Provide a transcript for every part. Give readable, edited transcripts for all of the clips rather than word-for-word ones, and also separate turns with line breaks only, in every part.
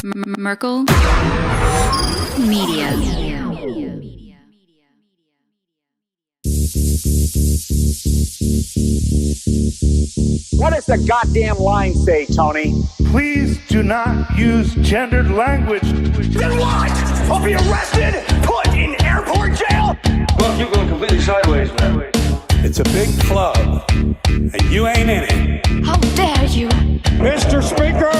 Merkel Media.
What does the goddamn line say, Tony?
Please do not use gendered language.
Then what? I'll be arrested, put in airport jail?
Well, you're going completely sideways, man.
It's a big club, and you ain't in it.
How dare you?
Mr. Speaker,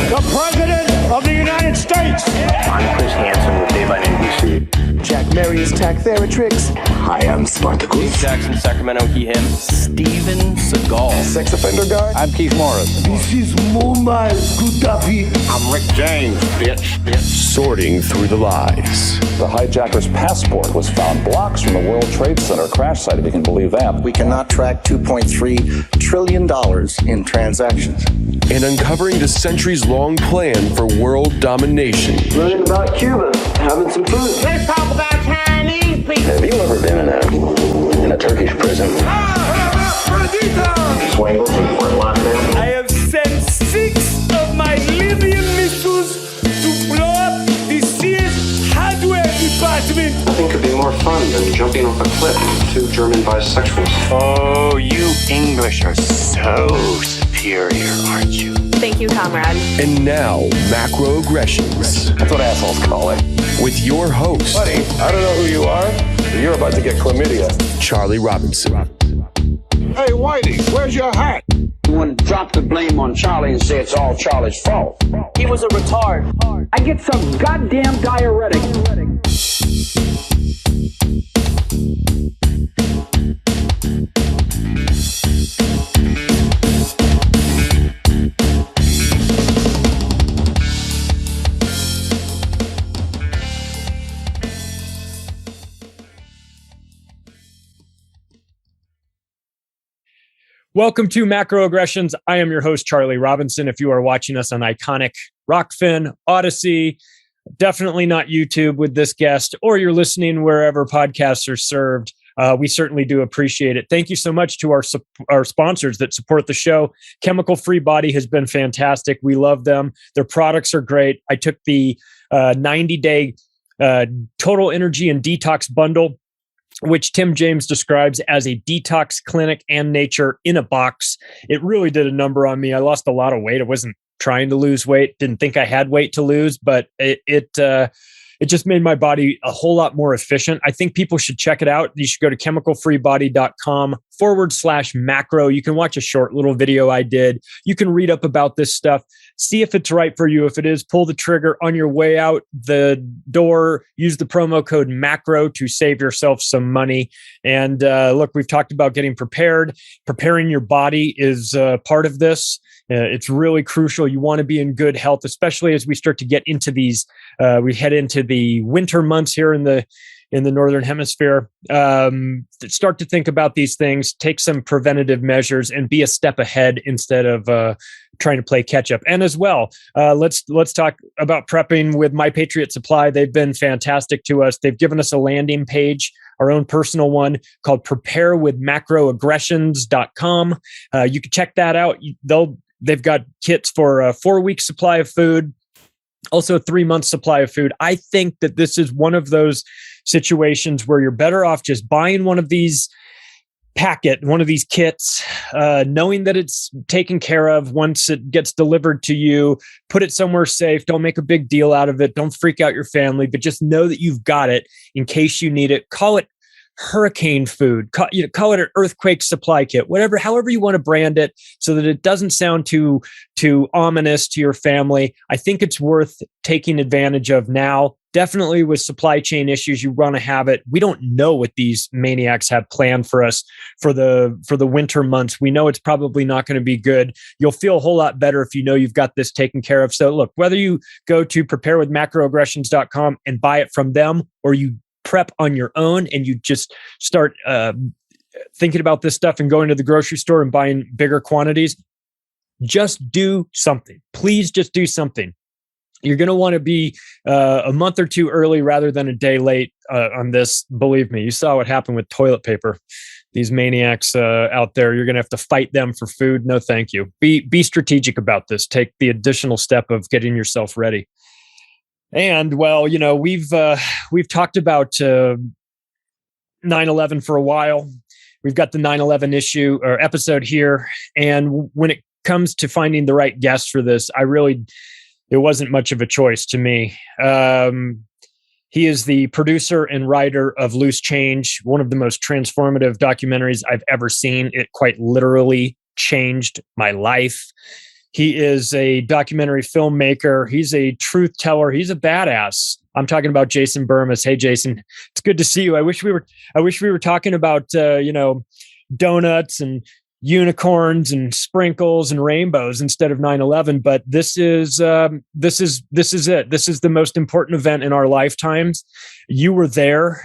the President of the United States.
I'm Chris Hansen with Dave on NBC.
Jack Marius Tac-Theratrix.
Hi, I'm Spartacus.
Jackson, Sacramento, he, him. Steven Seagal.
Sex offender guard.
I'm Keith Morris.
This is Mumbai Gudafi.
I'm Rick James, bitch.
Sorting through the lies.
The hijacker's passport was found blocks from the World Trade Center crash site, if you can believe that.
We cannot track $2.3 trillion in transactions.
And uncovering the centuries-long plan for world domination.
Learning about Cuba, having some food.
Let's talk about Chinese people.
Have you ever been in a Turkish prison? Swangles in Fort Lauderdale?
I have sent 6 of my Libyan missiles to blow up the Sears hardware department.
Nothing could be more fun than jumping off a cliff with 2 German bisexuals.
Oh, you English are so superior, aren't you?
Thank you, comrade.
And now, macroaggressions.
That's what assholes call it.
With your host,
Buddy, I don't know who you are, but you're about to get chlamydia.
Charlie Robinson.
Hey, Whitey, where's your hat?
You want to drop the blame on Charlie and say it's all Charlie's fault.
He was a retard.
I get some goddamn diuretic.
Welcome to Macroaggressions. I am your host, Charlie Robinson. If you are watching us on iconic Rokfin, Odyssey, definitely not YouTube with this guest, or you're listening wherever podcasts are served, we certainly do appreciate it. Thank you so much to our sponsors that support the show. Chemical Free Body has been fantastic. We love them. Their products are great. I took the 90-day total energy and detox bundle, which Tim James describes as a detox clinic and nature in a box. It really did a number on me. I lost a lot of weight. I wasn't trying to lose weight. Didn't think I had weight to lose, but it just made my body a whole lot more efficient. I think people should check it out. You should go to chemicalfreebody.com/macro. You can watch a short little video I did. You can read up about this stuff. See if it's right for you. If it is, pull the trigger on your way out the door. Use the promo code MACRO to save yourself some money. And look, we've talked about getting prepared. Preparing your body is part of this. It's really crucial. You want to be in good health, especially as we start to get into these. We head into the winter months here in the Northern Hemisphere. Start to think about these things, take some preventative measures, and be a step ahead instead of trying to play catch up. And as well, let's talk about prepping with My Patriot Supply. They've been fantastic to us. They've given us a landing page, our own personal one called preparewithmacroaggressions.com. You can check that out. They've got kits for a 4-week supply of food, also a 3-month supply of food. I think that this is one of those situations where you're better off just buying one of these one of these kits, knowing that it's taken care of once it gets delivered to you. Put it somewhere safe. Don't make a big deal out of it. Don't freak out your family, but just know that you've got it in case you need it. Call it hurricane food, call it an earthquake supply kit, however you want to brand it, so that it doesn't sound too ominous to your family. I think it's worth taking advantage of now. Definitely with supply chain issues, you want to have it. We don't know what these maniacs have planned for us for the winter months. We know it's probably not going to be good. You'll feel a whole lot better if you know you've got this taken care of. So look, whether you go to preparewithmacroaggressions.com and buy it from them, or you prep on your own and you just start thinking about this stuff and going to the grocery store and buying bigger quantities, just do something. Please just do something. You're going to want to be a month or two early rather than a day late on this. Believe me, you saw what happened with toilet paper. these maniacs out there. You're going to have to fight them for food. No, thank you. Be strategic about this. Take the additional step of getting yourself ready. And well, we've talked about 9/11 for a while. We've got the 9/11 issue or episode here, and when it comes to finding the right guest for this, it wasn't much of a choice to me. He is the producer and writer of Loose Change, one of the most transformative documentaries I've ever seen. It quite literally changed my life. He is a documentary filmmaker. He's a truth teller. He's a badass. I'm talking about Jason Bermas. Hey, Jason, it's good to see you. I wish we were talking about donuts and unicorns and sprinkles and rainbows instead of 9/11. But this is it. This is the most important event in our lifetimes. You were there.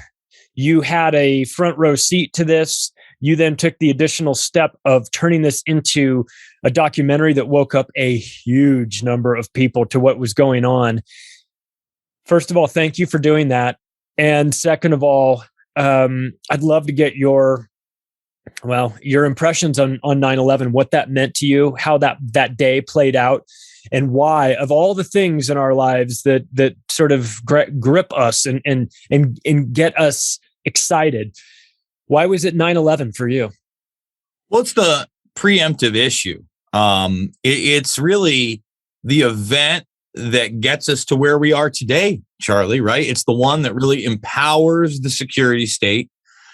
You had a front row seat to this. You then took the additional step of turning this into a documentary that woke up a huge number of people to what was going on. First of all, thank you for doing that. And second of all, I'd love to get your impressions on 9/11, what that meant to you, how that day played out, and why, of all the things in our lives that sort of grip us and get us excited, why was it 9/11 for you?
Well, it's the preemptive issue. It's really the event that gets us to where we are today, Charlie, right? It's the one that really empowers the security state,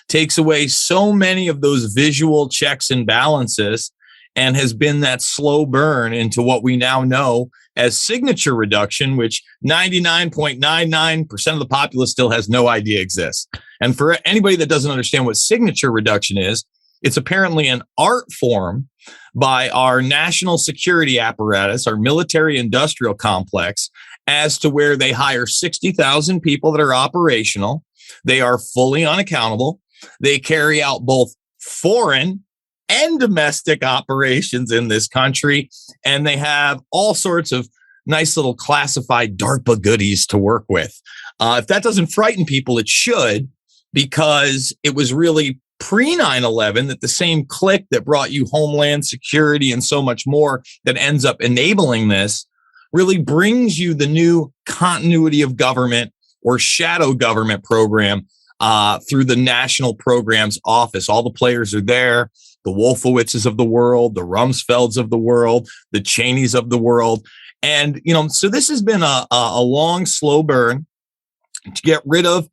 takes away so many of those visual checks and balances, and has been that slow burn into what we now know as signature reduction, which 99.99% of the populace still has no idea exists. And for anybody that doesn't understand what signature reduction is, it's apparently an art form by our national security apparatus, our military industrial complex, as to where they hire 60,000 people that are operational. They are fully unaccountable. They carry out both foreign and domestic operations in this country, and they have all sorts of nice little classified DARPA goodies to work with. If that doesn't frighten people, it should, because it was really pre-9/11 that the same clique that brought you Homeland Security and so much more that ends up enabling this really brings you the new continuity of government or shadow government program through the National Programs Office. All the players are there. The Wolfowitzes of the world, the Rumsfelds of the world, the Cheneys of the world. And, so this has been a long, slow burn to get rid of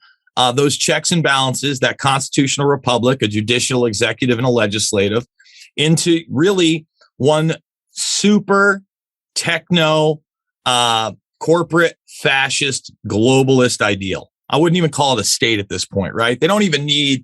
those checks and balances, that constitutional republic, a judicial, executive, and a legislative, into really one super techno, corporate, fascist, globalist ideal. I wouldn't even call it a state at this point, right? They don't even need,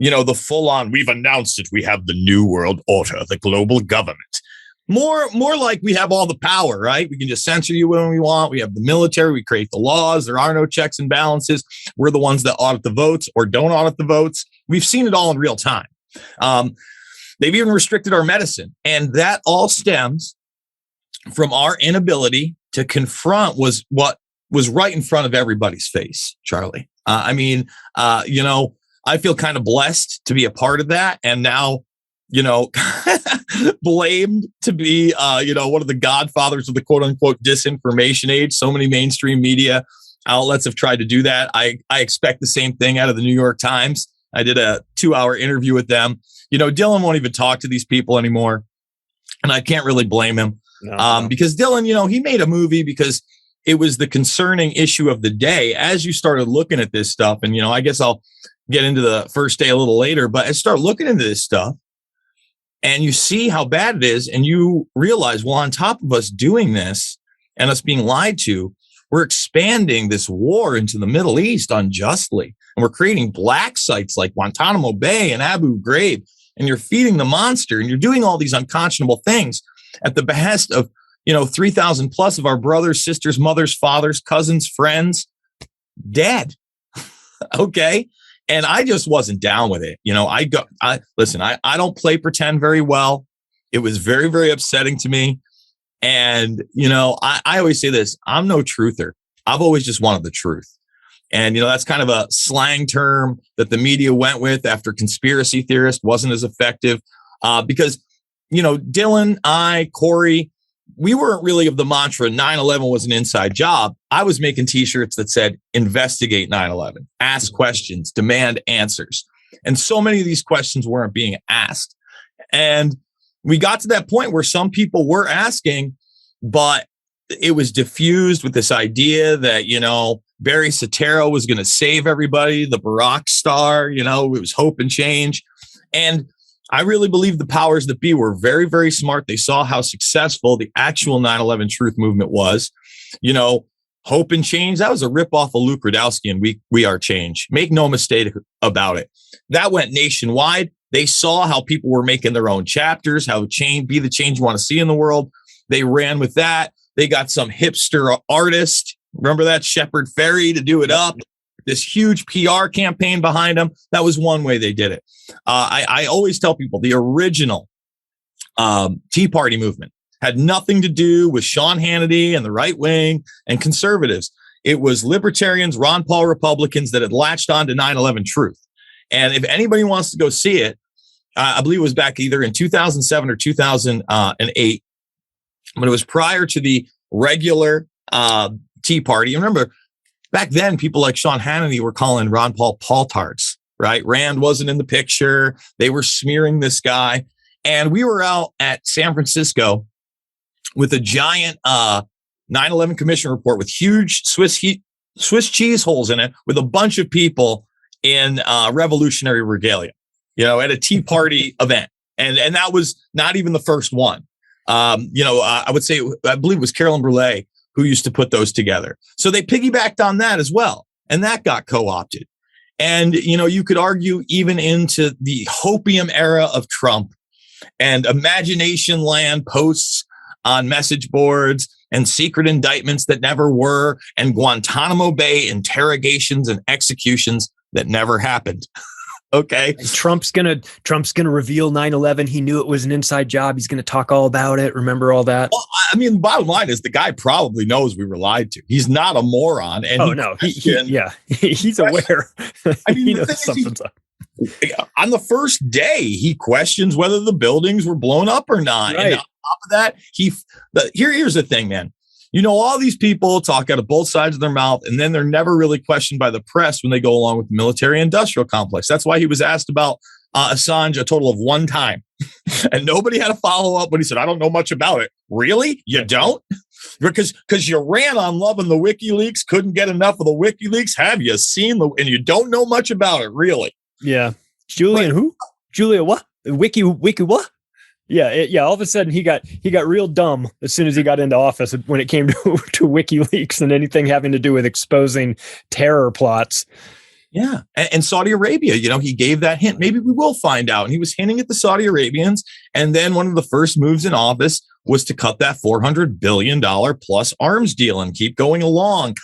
the full on, we've announced it, we have the new world order, the global government. More like we have all the power, right? We can just censor you when we want. We have the military. We create the laws. There are no checks and balances. We're the ones that audit the votes or don't audit the votes. We've seen it all in real time. They've even restricted our medicine. And that all stems from our inability to confront what was right in front of everybody's face, Charlie. I feel kind of blessed to be a part of that. And now, blamed to be, one of the godfathers of the quote unquote disinformation age. So many mainstream media outlets have tried to do that. I expect the same thing out of the New York Times. I did a 2-hour interview with them. Dylan won't even talk to these people anymore. And I can't really blame him because Dylan, he made a movie because it was the concerning issue of the day. As you started looking at this stuff, and, I guess I'll get into the first day a little later, but I start looking into this stuff, and you see how bad it is, and you realize, well, on top of us doing this and us being lied to, we're expanding this war into the Middle East unjustly. And we're creating black sites like Guantanamo Bay and Abu Ghraib, and you're feeding the monster, and you're doing all these unconscionable things at the behest of, 3,000 plus of our brothers, sisters, mothers, fathers, cousins, friends, dead. Okay. And I just wasn't down with it. I don't play pretend very well. It was very, very upsetting to me. And, I always say this, I'm no truther. I've always just wanted the truth. And, that's kind of a slang term that the media went with after conspiracy theorist wasn't as effective because, Dylan, Corey, we weren't really of the mantra 9/11 was an inside job. I was making t-shirts that said, investigate 9/11, ask questions, demand answers. And so many of these questions weren't being asked. And we got to that point where some people were asking, but it was diffused with this idea that, Barry Soetoro was going to save everybody, the Barack star, it was hope and change. And I really believe the powers that be were very, very smart. They saw how successful the actual 9/11 truth movement was. Hope and change, that was a ripoff of Luke Rudkowski and We Are Change. Make no mistake about it. That went nationwide. They saw how people were making their own chapters, how be the change you want to see in the world. They ran with that. They got some hipster artist, remember that, Shepard Fairey, to do it up. This huge PR campaign behind them. That was one way they did it. I always tell people the original Tea Party movement had nothing to do with Sean Hannity and the right wing and conservatives. It was libertarians, Ron Paul Republicans that had latched on to 9/11 truth. And if anybody wants to go see it, I believe it was back either in 2007 or 2008, but it was prior to the regular Tea Party. Remember, back then, people like Sean Hannity were calling Ron Paul Paul-tards, right? Rand wasn't in the picture. They were smearing this guy. And we were out at San Francisco with a giant 9/11 Commission report with huge Swiss cheese holes in it with a bunch of people in revolutionary regalia, at a Tea Party event. And that was not even the first one. I believe it was Carolyn Brulé who used to put those together. So they piggybacked on that as well. And that got co-opted. And, you could argue even into the hopium era of Trump and imagination land posts on message boards and secret indictments that never were and Guantanamo Bay interrogations and executions that never happened. Okay.
And Trump's gonna reveal 9/11. He knew it was an inside job. He's gonna talk all about it. Remember all that?
Well, the bottom line is the guy probably knows we were lied to. He's not a moron. And
he's aware. He knows something's up.
On the first day, he questions whether the buildings were blown up or not.
Right.
And on top of that, here's the thing, man. All these people talk out of both sides of their mouth, and then they're never really questioned by the press when they go along with the military-industrial complex. That's why he was asked about Assange a total of one time, and nobody had a follow-up when he said, I don't know much about it. Really? You don't? Because you ran on loving the WikiLeaks, couldn't get enough of the WikiLeaks. Have you seen and you don't know much about it, really?
Yeah. Julia what? Wiki what? Yeah. All of a sudden, he got real dumb as soon as he got into office when it came to WikiLeaks and anything having to do with exposing terror plots.
Yeah, and Saudi Arabia, he gave that hint. Maybe we will find out. And he was hinting at the Saudi Arabians. And then one of the first moves in office was to cut that $400 billion plus arms deal and keep going along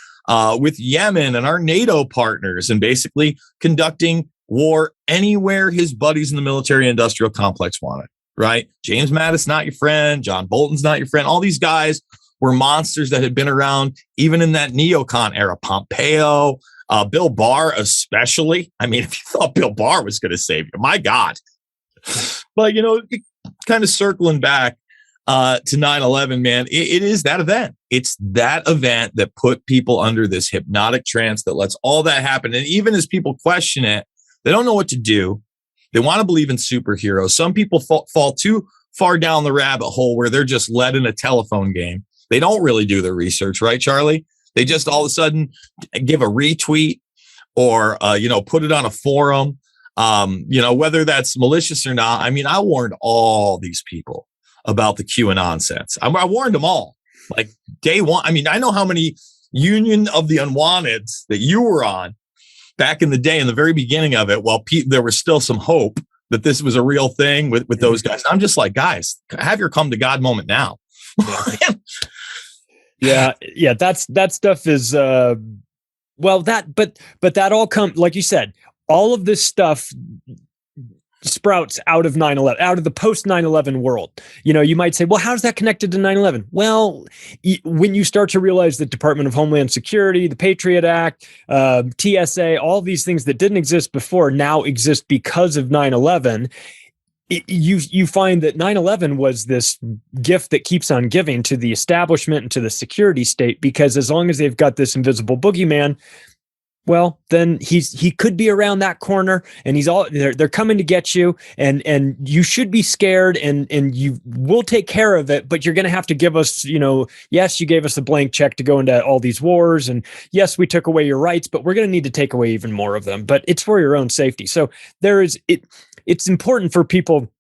with Yemen and our NATO partners and basically conducting war anywhere his buddies in the military-industrial complex wanted. Right? James Mattis, not your friend. John Bolton's not your friend. All these guys were monsters that had been around even in that neocon era. Pompeo, Bill Barr, especially. If you thought Bill Barr was going to save you, my God. But, kind of circling back to 9/11, man, it is that event. It's that event that put people under this hypnotic trance that lets all that happen. And even as people question it, they don't know what to do. They want to believe in superheroes. Some people fall too far down the rabbit hole where they're just led in a telephone game. They don't really do their research, right, Charlie? They just all of a sudden give a retweet or, put it on a forum, whether that's malicious or not. I warned all these people about the QAnon nonsense. I warned them all. Like day one. I know how many Union of the Unwanteds that you were on back in the day, in the very beginning of it, while there was still some hope that this was a real thing with those guys. I'm just like, guys, have your come to God moment now.
Yeah. That stuff is, but that all comes, like you said, all of this stuff sprouts out of 9/11, out of the post 9/11 world. You might say, well, how's that connected to 9/11? Well, when you start to realize that Department of Homeland Security, the Patriot Act, TSA, all these things that didn't exist before now exist because of 9/11. You find that 9/11 was this gift that keeps on giving to the establishment and to the security state, because as long as they've got this invisible boogeyman, well, then he could be around that corner, and they're coming to get you, and you should be scared, and you will take care of it, but you're going to have to give us, yes, you gave us a blank check to go into all these wars, and yes, we took away your rights, but we're going to need to take away even more of them, but it's for your own safety. So it's important for people,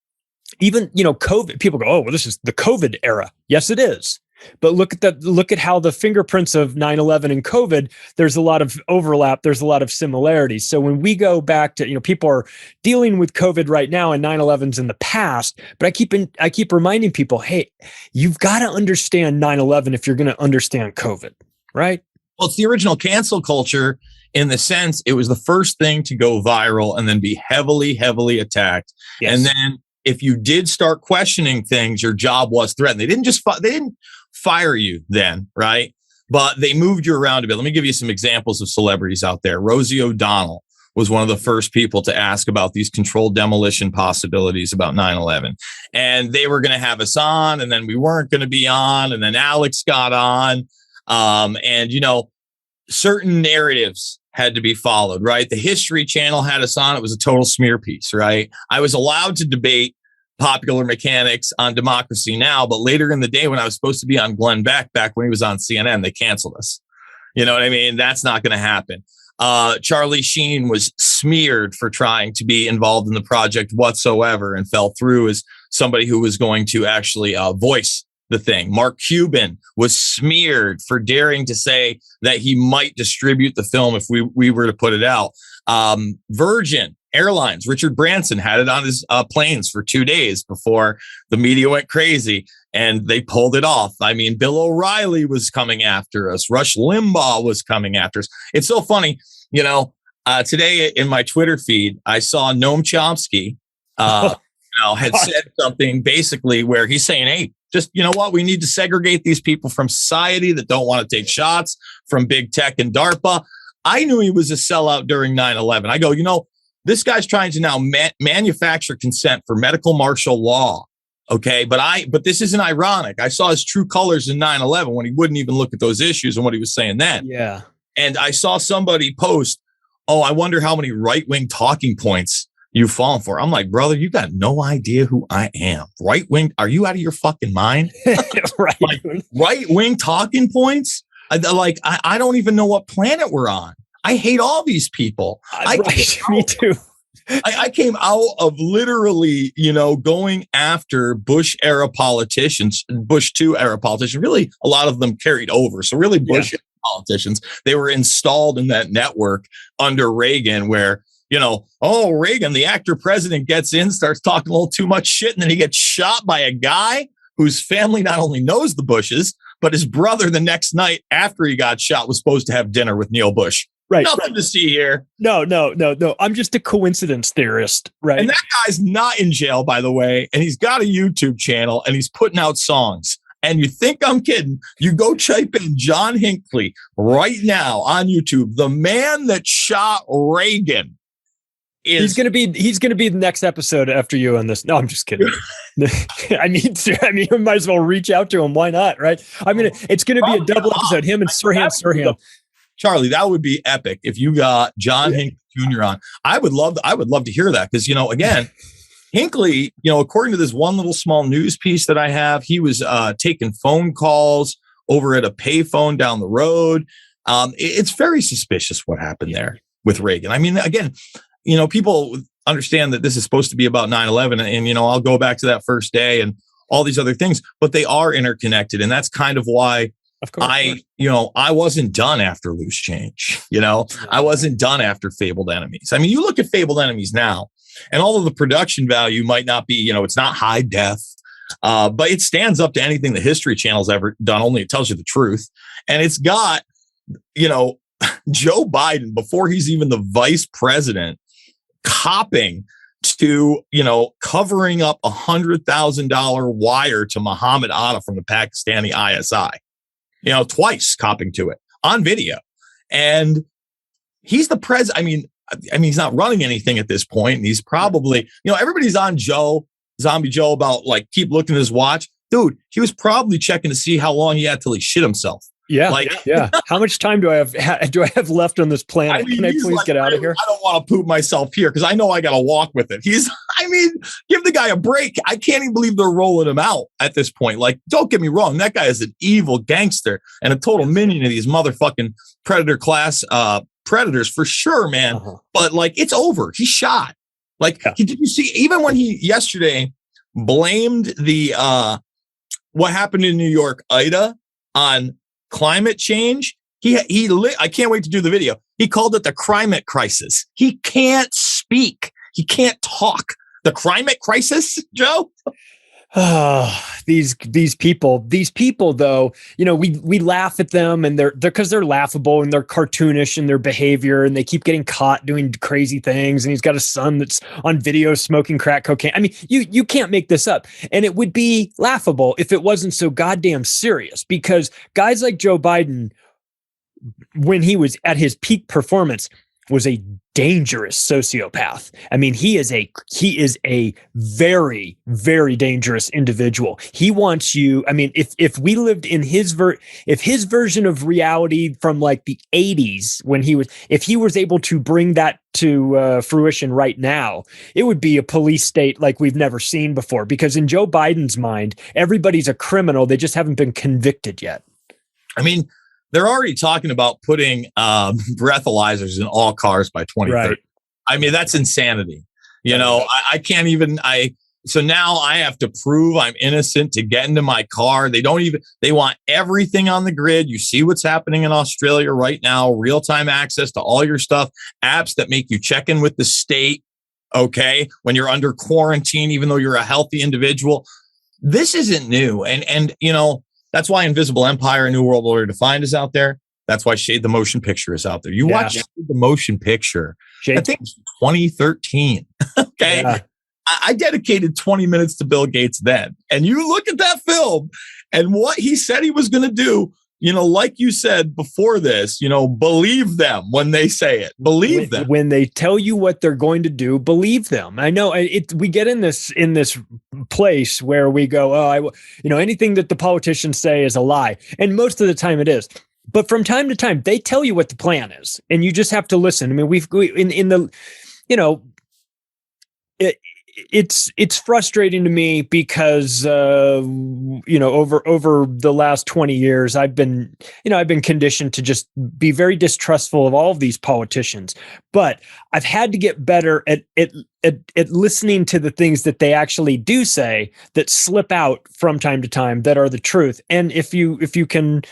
even, COVID, people go, oh, well, this is the COVID era. Yes, it is. But look at how the fingerprints of 9/11 and COVID, there's a lot of overlap. There's a lot of similarities. So when we go back to, people are dealing with COVID right now and 9/11's in the past, but I keep reminding people, hey, you've got to understand 9/11 if you're going to understand COVID, right?
Well, it's the original cancel culture in the sense it was the first thing to go viral and then be heavily, heavily attacked. Yes. And then if you did start questioning things, your job was threatened. They didn't fire you then, right? But they moved you around a bit. Let me give you some examples of celebrities out there. Rosie O'Donnell was one of the first people to ask about these controlled demolition possibilities about 9/11. And they were going to have us on, and then we weren't going to be on, and then Alex got on. And, certain narratives had to be followed, right? The History Channel had us on. It was a total smear piece, right? I was allowed to debate popular mechanics on Democracy Now!, but later in the day when I was supposed to be on Glenn Beck, back when he was on CNN, they canceled us. You know what I mean? That's not going to happen. Charlie Sheen was smeared for trying to be involved in the project whatsoever and fell through as somebody who was going to actually voice the thing. Mark Cuban was smeared for daring to say that he might distribute the film if we were to put it out. Virgin Airlines, Richard Branson had it on his planes for 2 days before the media went crazy, and they pulled it off. I mean, Bill O'Reilly was coming after us. Rush Limbaugh was coming after us. It's so funny, today in my Twitter feed, I saw Noam Chomsky had said something basically where he's saying, hey, just, what? We need to segregate these people from society that don't want to take shots from big tech and DARPA. I knew he was a sellout during 9/11. I go, this guy's trying to now manufacture consent for medical martial law. Okay. But this isn't ironic. I saw his true colors in 9/11 when he wouldn't even look at those issues and what he was saying then.
Yeah.
And I saw somebody post, oh, I wonder how many right-wing talking points you've fallen for. I'm like, brother, you got no idea who I am. Right wing. Are you out of your fucking mind? Right-wing talking points. I don't even know what planet we're on. I hate all these people.
Me too.
I came out of literally, going after Bush era politicians, Bush 2 era politicians. Really, a lot of them carried over. So really Bush politicians, they were installed in that network under Reagan where, Reagan, the actor president, gets in, starts talking a little too much shit, and then he gets shot by a guy whose family not only knows the Bushes, but his brother the next night after he got shot was supposed to have dinner with Neil Bush.
Right.
Nothing to see here.
No. I'm just a coincidence theorist, right?
And that guy's not in jail, by the way, and he's got a YouTube channel, and he's putting out songs. And you think I'm kidding? You go type in Johnhinckley right now on YouTube. The man that shot Reagan.
He's gonna be the next episode after you on this. No, I'm just kidding. I mean, you might as well reach out to him. Why not? Right? I mean, it's gonna be a double episode. Him and Sirhan.
Charlie, that would be epic if you got John Hinckley Jr. on. I would love to hear that because again, Hinckley, according to this one little small news piece that I have, he was taking phone calls over at a payphone down the road. It's very suspicious what happened there with Reagan. I mean, again. People understand that this is supposed to be about 9/11 and, I'll go back to that first day and all these other things, but they are interconnected. And that's kind of why I wasn't done after Loose Change. I wasn't done after Fabled Enemies. I mean, you look at Fabled Enemies now and all of the production value might not be, it's not high def, but it stands up to anything the History Channel's ever done. Only it tells you the truth. And it's got, Joe Biden, before he's even the vice president, copping to, covering up $100,000 wire to Muhammad Atta from the Pakistani ISI, twice copping to it on video. And he's the president. I mean, he's not running anything at this point. And he's probably, everybody's on Zombie Joe about keep looking at his watch. Dude, he was probably checking to see how long he had till he shit himself.
Yeah. Yeah. How much time do I have left on this planet? Can I please get out of here?
I don't want to poop myself here because I know I got to walk with it. Give the guy a break. I can't even believe they're rolling him out at this point. Don't get me wrong. That guy is an evil gangster and a total minion of these motherfucking predator class predators for sure, man. Uh-huh. But it's over. He's shot. Did you see, even when he yesterday blamed the, what happened in New York, Ida, on climate change? I can't wait to do the video. He called it the climate crisis. He can't speak. He can't talk. The climate crisis, Joe?
These people though, we laugh at them and they're because they're laughable and they're cartoonish in their behavior and they keep getting caught doing crazy things. And he's got a son that's on video smoking crack cocaine. I mean, you can't make this up. And it would be laughable if it wasn't so goddamn serious, because guys like Joe Biden, when he was at his peak performance, was a dangerous sociopath. I mean, he is a very, very dangerous individual. He wants you. I mean, if we lived in his version of reality from the 80s, if he was able to bring that to fruition right now, it would be a police state like we've never seen before. Because in Joe Biden's mind, everybody's a criminal. They just haven't been convicted yet.
I mean, they're already talking about putting breathalyzers in all cars by 2030. Right. I mean, that's insanity. I can't even, so now I have to prove I'm innocent to get into my car. They want everything on the grid. You see what's happening in Australia right now, real-time access to all your stuff, apps that make you check in with the state, okay, when you're under quarantine, even though you're a healthy individual. This isn't new. And that's why Invisible Empire, A New World Order Defined is out there. That's why Shade the Motion Picture is out there. You watch Shade the Motion Picture. I think it's 2013. Okay. Yeah. I dedicated 20 minutes to Bill Gates then. And you look at that film and what he said he was going to do, like you said before this, believe them when they say it. Believe them.
When they tell you what they're going to do, believe them. I know we get in this place where we go, anything that the politicians say is a lie. And most of the time it is. But from time to time, they tell you what the plan is. And you just have to listen. I mean, it's frustrating to me because over the last 20 years I've been conditioned to just be very distrustful of all of these politicians, but I've had to get better at listening to the things that they actually do say that slip out from time to time that are the truth. And if you can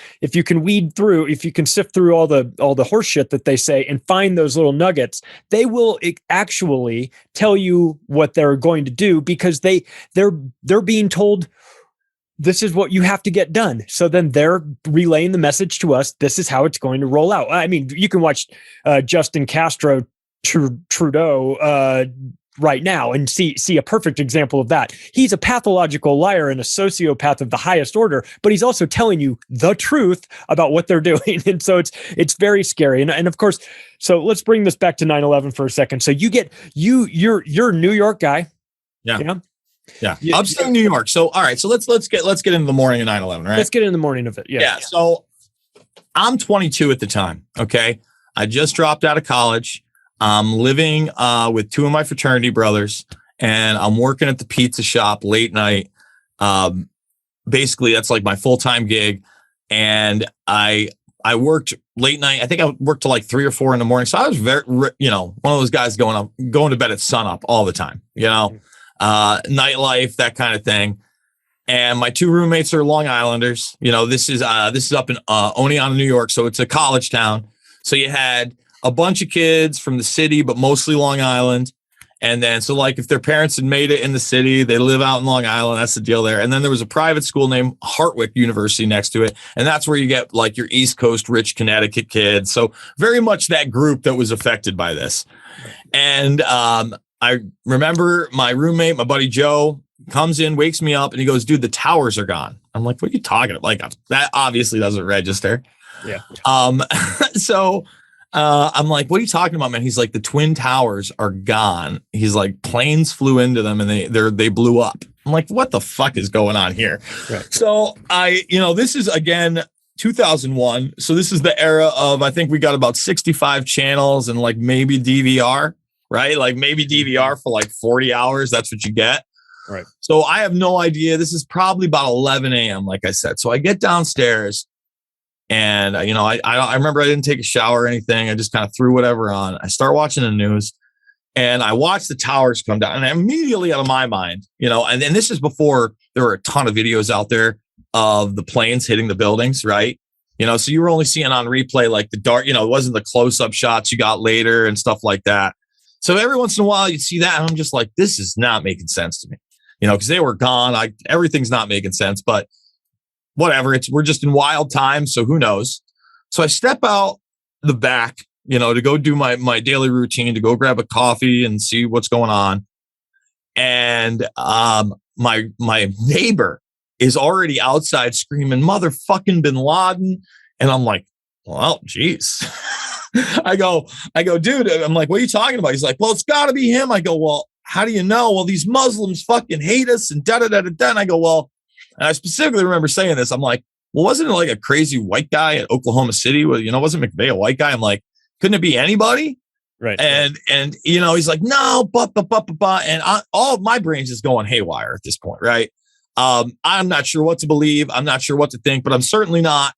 sift through all the horse shit that they say and find those little nuggets, they will actually tell you what they're going to do, because they're being told this is what you have to get done. So then they're relaying the message to us. This is how it's going to roll out. I mean, you can watch Justin Castro Trudeau right now and see a perfect example of that. He's a pathological liar and a sociopath of the highest order, but he's also telling you the truth about what they're doing. And so it's very scary. And of course, so let's bring this back to 9/11 for a second. So you're a New York guy.
Yeah. Upstate New York. So all right, so let's get into the morning of 9/11, right?
Let's get into the morning of it. Yeah.
So I'm 22 at the time. Okay. I just dropped out of college. I'm living with two of my fraternity brothers, and I'm working at the pizza shop late night. Basically, that's like my full-time gig. And I worked late night. I think I worked till 3 or 4 in the morning. So I was very, one of those guys going to bed at sunup all the time, nightlife, that kind of thing. And my two roommates are Long Islanders. This is up in Oneonta, New York. So it's a college town. So you had a bunch of kids from the city, but mostly Long Island. And then, so if their parents had made it in the city, they live out in Long Island. That's the deal there. And then there was a private school named Hartwick University next to it. And that's where you get your East Coast, rich Connecticut kids. So very much that group that was affected by this. And I remember my roommate, my buddy Joe, comes in, wakes me up, and he goes, dude, the towers are gone. I'm like, what are you talking about? Like, that obviously doesn't register.
Yeah.
So I'm like, what are you talking about, man? He's like, the Twin Towers are gone. He's like, planes flew into them and they blew up. I'm like, what the fuck is going on here?
Right.
So this is again 2001. So this is the era of, I think we got about 65 channels and like maybe DVR, right? Like maybe DVR for like 40 hours. That's what you get.
Right.
So I have no idea. This is probably about 11 a.m. Like I said. So I get downstairs and, I remember I didn't take a shower or anything. I just kind of threw whatever on. I start watching the news and I watch the towers come down, and immediately out of my mind, and then this is before there were a ton of videos out there of the planes hitting the buildings. Right. So you were only seeing on replay, like the dark, it wasn't the close up shots you got later and stuff like that. So every once in a while you'd see that. And I'm just like, this is not making sense to me, because they were gone. Everything's not making sense, but whatever. We're just in wild times. So who knows? So I step out the back, to go do my daily routine, to go grab a coffee and see what's going on. And my neighbor is already outside screaming, motherfucking bin Laden. And I'm like, well, geez. I go, dude, I'm like, what are you talking about? He's like, well, it's gotta be him. I go, well, how do you know? Well, these Muslims fucking hate us and da-da-da-da-da. And I go, well, and I specifically remember saying this. I'm like, well, wasn't it like a crazy white guy at Oklahoma City? Well, wasn't McVeigh a white guy? I'm like, couldn't it be anybody?
Right.
And he's like, no, but. And all of my brain's just going haywire at this point. Right. I'm not sure what to believe. I'm not sure what to think, but I'm certainly not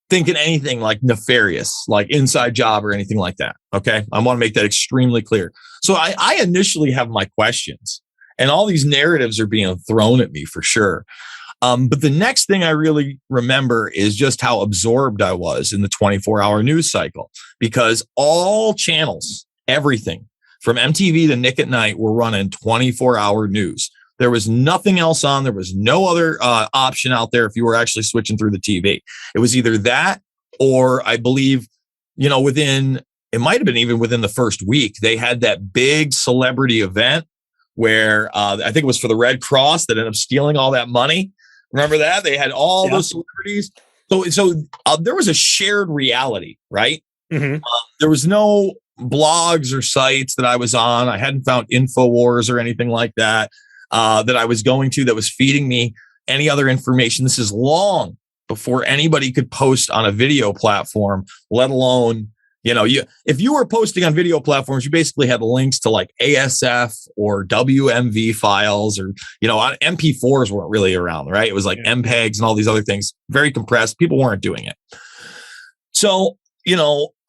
thinking anything like nefarious, like inside job or anything like that. Okay. I want to make that extremely clear. So I initially have my questions, and all these narratives are being thrown at me for sure. But the next thing I really remember is just how absorbed I was in the 24-hour news cycle, because all channels, everything from MTV to Nick at Night, were running 24-hour news. There was nothing else on. There was no other option out there if you were actually switching through the TV. It was either that, or I believe, it might have been even within the first week, they had that big celebrity event where I think it was for the Red Cross that ended up stealing all that money. Remember that? They had all those celebrities. So there was a shared reality, right?
Mm-hmm.
There was no blogs or sites that I was on. I hadn't found InfoWars or anything like that that I was going to that was feeding me any other information. This is long before anybody could post on a video platform, let alone, if you were posting on video platforms, you basically had links to like ASF or WMV files, or, MP4s weren't really around, right? It was like MPEGs and all these other things, very compressed. People weren't doing it. So,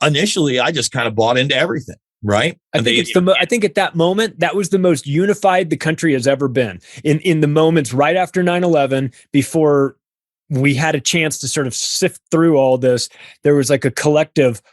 initially I just kind of bought into everything. Right.
I think at that moment, that was the most unified the country has ever been in the moments right after 9/11, before we had a chance to sort of sift through all this. There was like a collective,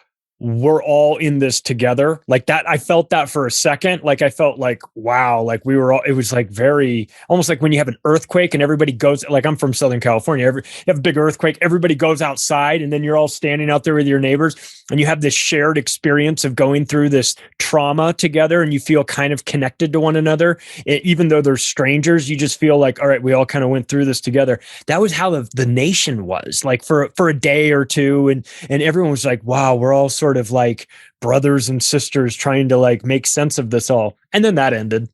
we're all in this together. Like that. I felt that for a second. Like I felt like, wow, like we were all, it was like very, almost like when you have an earthquake and everybody goes, like I'm from Southern California, you have a big earthquake, everybody goes outside, and then you're all standing out there with your neighbors, and you have this shared experience of going through this trauma together, and you feel kind of connected to one another. Even though they're strangers, you just feel like, all right, we all kind of went through this together. That was how the nation was, like for a day or two. And everyone was like, wow, we're all sort of like brothers and sisters trying to like make sense of this all. And then that ended.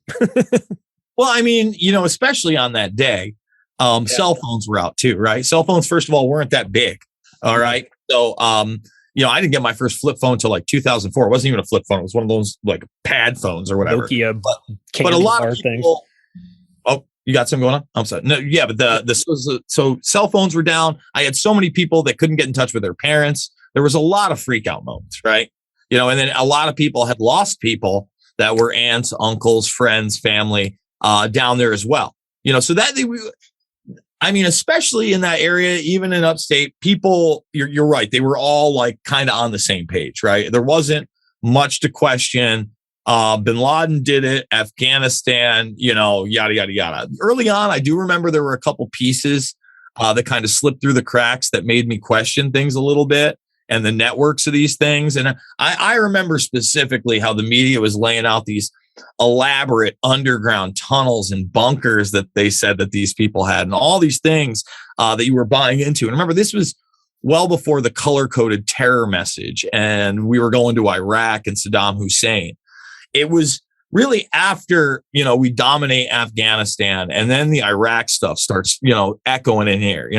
Well, I mean, especially on that day, cell phones were out too, right? Cell phones, first of all, weren't that big. All right. So, I didn't get my first flip phone till like 2004. It wasn't even a flip phone. It was one of those like pad phones or whatever.
Nokia,
but a lot of people, oh, you got something going on? I'm sorry. No, yeah, but so cell phones were down. I had so many people that couldn't get in touch with their parents. There was a lot of freak out moments, right? And then a lot of people had lost people that were aunts, uncles, friends, family down there as well. So that especially in that area, even in upstate, people, you're right. They were all like kind of on the same page, right? There wasn't much to question. Bin Laden did it, Afghanistan, yada, yada, yada. Early on, I do remember there were a couple pieces that kind of slipped through the cracks that made me question things a little bit, and the networks of these things. And I remember specifically how the media was laying out these elaborate underground tunnels and bunkers that they said that these people had, and all these things that you were buying into. And remember, this was well before the color-coded terror message, and we were going to Iraq and Saddam Hussein. It was really after, we dominate Afghanistan, and then the Iraq stuff starts, echoing in here.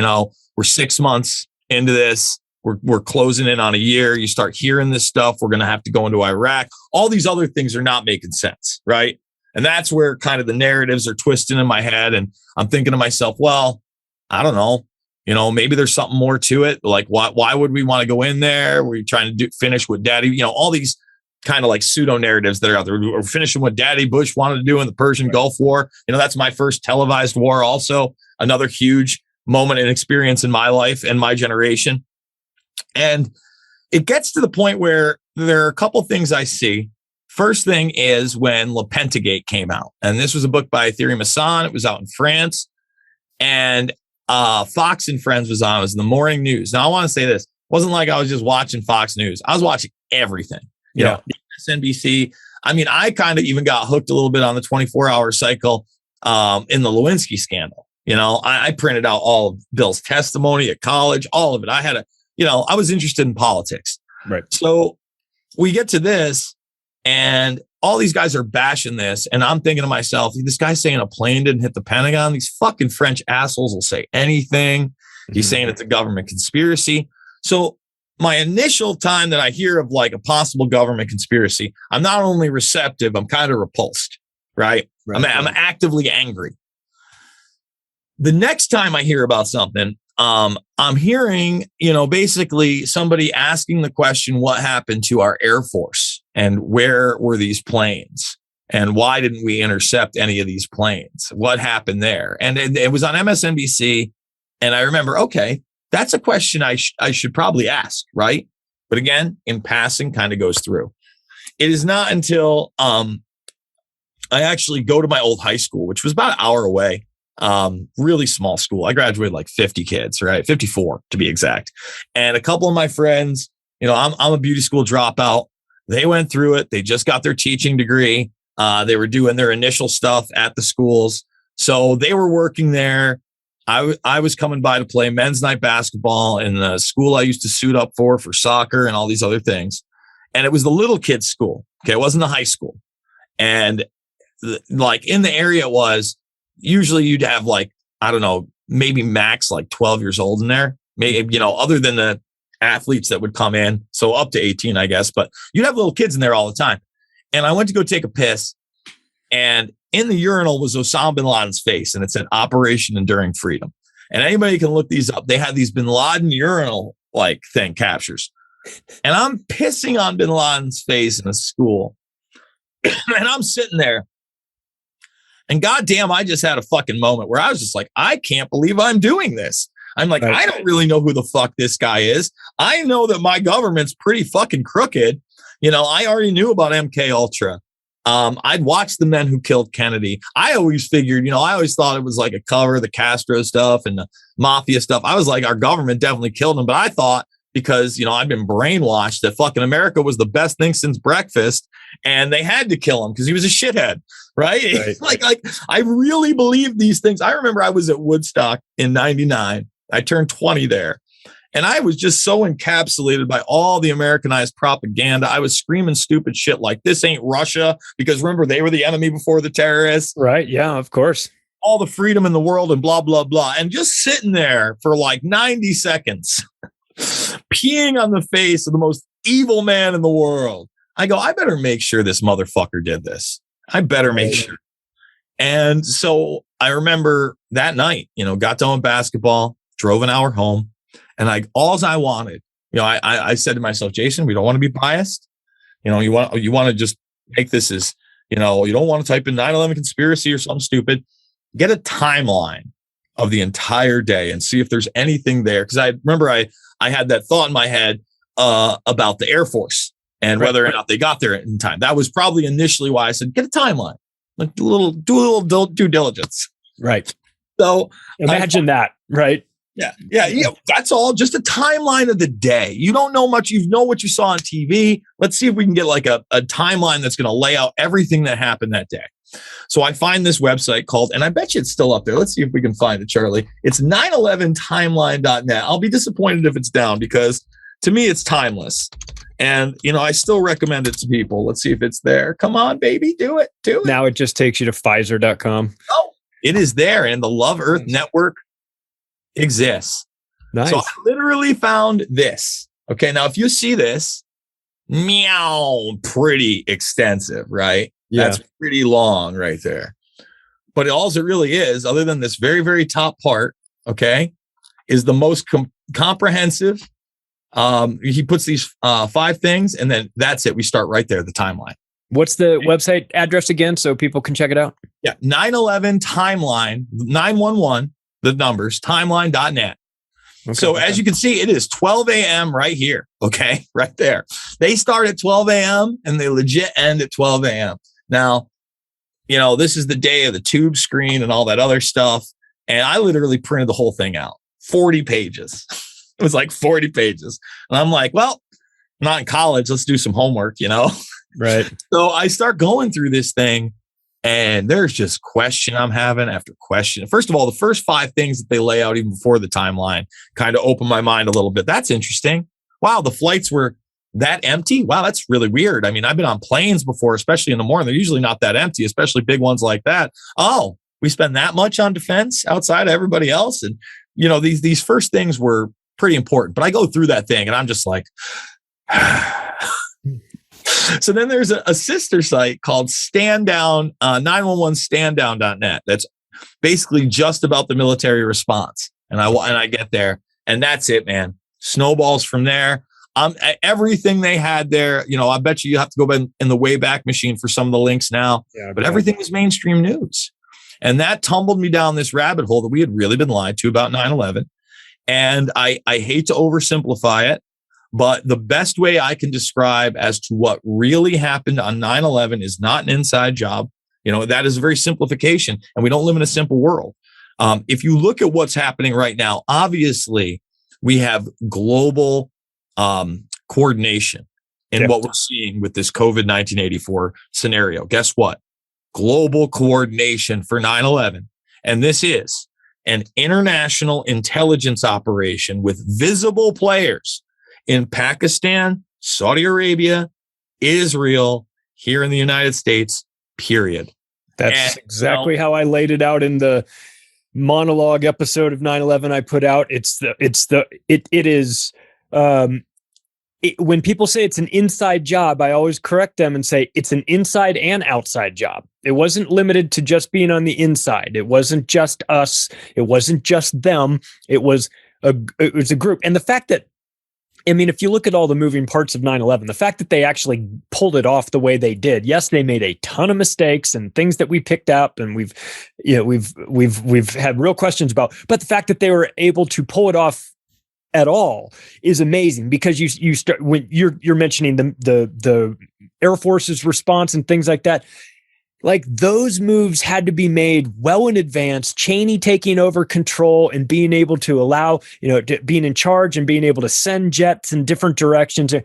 We're 6 months into this. We're closing in on a year. You start hearing this stuff. We're going to have to go into Iraq. All these other things are not making sense, right? And that's where kind of the narratives are twisting in my head. And I'm thinking to myself, well, I don't know. Maybe there's something more to it. Like, why would we want to go in there? We're trying to finish what Daddy, all these kind of like pseudo narratives that are out there. We're finishing what Daddy Bush wanted to do in the Persian Gulf War. That's my first televised war. Also, another huge moment and experience in my life and my generation. And it gets to the point where there are a couple things I see. First thing is when Lepentigate came out. And this was a book by Thierry Masson. It was out in France. And Fox and Friends was on. It was in the morning news. Now, I want to say this. It wasn't like I was just watching Fox News. I was watching everything. MSNBC. I mean, I kind of even got hooked a little bit on the 24-hour cycle in the Lewinsky scandal. I printed out all of Bill's testimony at college, all of it. I had I was interested in politics.
Right.
So we get to this, and all these guys are bashing this. And I'm thinking to myself, this guy's saying a plane didn't hit the Pentagon. These fucking French assholes will say anything. He's saying it's a government conspiracy. So my initial time that I hear of like a possible government conspiracy, I'm not only receptive, I'm kind of repulsed, right? I'm actively angry. The next time I hear about something, I'm hearing, basically somebody asking the question, what happened to our Air Force and where were these planes and why didn't we intercept any of these planes? What happened there? And it was on MSNBC. And I remember, okay, that's a question I should probably ask, right? But again, in passing, kind of goes through. It is not until I actually go to my old high school, which was about an hour away. Really small school. I graduated like 50 kids, right? 54 to be exact. And a couple of my friends, I'm a beauty school dropout. They went through it. They just got their teaching degree. They were doing their initial stuff at the schools. So they were working there. I was coming by to play men's night basketball in the school I used to suit up for soccer and all these other things. And it was the little kids school. Okay. It wasn't the high school. And like in the area it was, usually you'd have like, I don't know, maybe max like 12 years old in there. Maybe, other than the athletes that would come in. So up to 18, I guess, but you'd have little kids in there all the time. And I went to go take a piss, and in the urinal was Osama bin Laden's face, and it said Operation Enduring Freedom. And anybody can look these up. They had these bin Laden urinal like thing captures. And I'm pissing on bin Laden's face in a school. And I'm sitting there. And goddamn, I just had a fucking moment where I was just like, I can't believe I'm doing this. I'm like, I don't really know who the fuck this guy is. I know that my government's pretty fucking crooked. I already knew about MK Ultra. I'd watched The Men Who Killed Kennedy. I always figured, I always thought it was like a cover, the Castro stuff and the mafia stuff. I was like, our government definitely killed him. But I thought, because, I've been brainwashed that fucking America was the best thing since breakfast, and they had to kill him because he was a shithead. Right. like I really believed these things. I remember I was at Woodstock in 99. I turned 20 there, and I was just so encapsulated by all the Americanized propaganda. I was screaming stupid shit like, this ain't Russia, because remember, they were the enemy before the terrorists.
Right. Yeah, of course.
All the freedom in the world and blah, blah, blah. And just sitting there for like 90 seconds, peeing on the face of the most evil man in the world. I go, I better make sure this motherfucker did this. I better make sure. And so I remember that night, got done with basketball, drove an hour home, and all I wanted, I said to myself, Jason, we don't want to be biased. You want to just make this as, you don't want to type in 9/11 conspiracy or something stupid. Get a timeline of the entire day and see if there's anything there. Because I remember I had that thought in my head about the Air Force. And whether or not they got there in time. That was probably initially why I said, get a timeline, like do a little due diligence.
Right.
So
imagine that, right?
Yeah. That's all. Just a timeline of the day. You don't know much. You know what you saw on TV. Let's see if we can get like a timeline that's going to lay out everything that happened that day. So I find this website called, and I bet you it's still up there. Let's see if we can find it, Charlie. It's 911timeline.net. I'll be disappointed if it's down because to me, it's timeless. And, I still recommend it to people. Let's see if it's there. Come on, baby. Do it.
Now it just takes you to Pfizer.com.
Oh, it is there. And the Love Earth Network exists.
Nice.
So I literally found this. Okay. Now, if you see this, pretty extensive, right? Yeah. That's pretty long right there. But all it really is, other than this very, very top part, okay, is the most comprehensive. He puts these 5 things, and then that's it. We start right there, the timeline.
What's the website address again so people can check it out?
Yeah, 911 timeline, 911, the numbers, timeline.net. Okay, so as you can see, it is 12 a.m. right here. Okay, right there. They start at 12 a.m. and they legit end at 12 a.m. Now, this is the day of the tube screen and all that other stuff. And I literally printed the whole thing out, 40 pages. It was like 40 pages. And I'm like, well, I'm not in college. Let's do some homework,
Right.
So I start going through this thing and there's just question I'm having after question. First of all, the first 5 things that they lay out even before the timeline kind of opened my mind a little bit. That's interesting. Wow, the flights were that empty? Wow, that's really weird. I mean, I've been on planes before, especially in the morning. They're usually not that empty, especially big ones like that. Oh, we spend that much on defense outside of everybody else? And, these first things were pretty important. But I go through that thing and I'm just like... So then there's a sister site called 911standdown.net. That's basically just about the military response. And I get there and that's it, man. Snowballs from there. Everything they had there, I bet you have to go in the Wayback Machine for some of the links now. Yeah, but everything was mainstream news. And that tumbled me down this rabbit hole that we had really been lied to about 9/11. And I hate to oversimplify it, but the best way I can describe as to what really happened on 9/11 is not an inside job. That is a very simplification, and we don't live in a simple world. If you look at what's happening right now, obviously we have global coordination in what we're seeing with this COVID 1984 scenario. Guess what? Global coordination for 9/11. And this is an international intelligence operation with visible players in Pakistan, Saudi Arabia, Israel, here in the United States, period.
That's exactly how I laid it out in the monologue episode of 9/11 I put out. When people say it's an inside job, I always correct them and say it's an inside and outside job. It wasn't limited to just being on the inside. It wasn't just us. It wasn't just them. It was a group. And the fact that, if you look at all the moving parts of 9/11, the fact that they actually pulled it off the way they did, yes, they made a ton of mistakes and things that we picked up and we've had real questions about, but the fact that they were able to pull it off at all is amazing, because you start when you're mentioning the Air Force's response and things like that. Like, those moves had to be made well in advance. Cheney taking over control and being able to allow, being in charge and being able to send jets in different directions.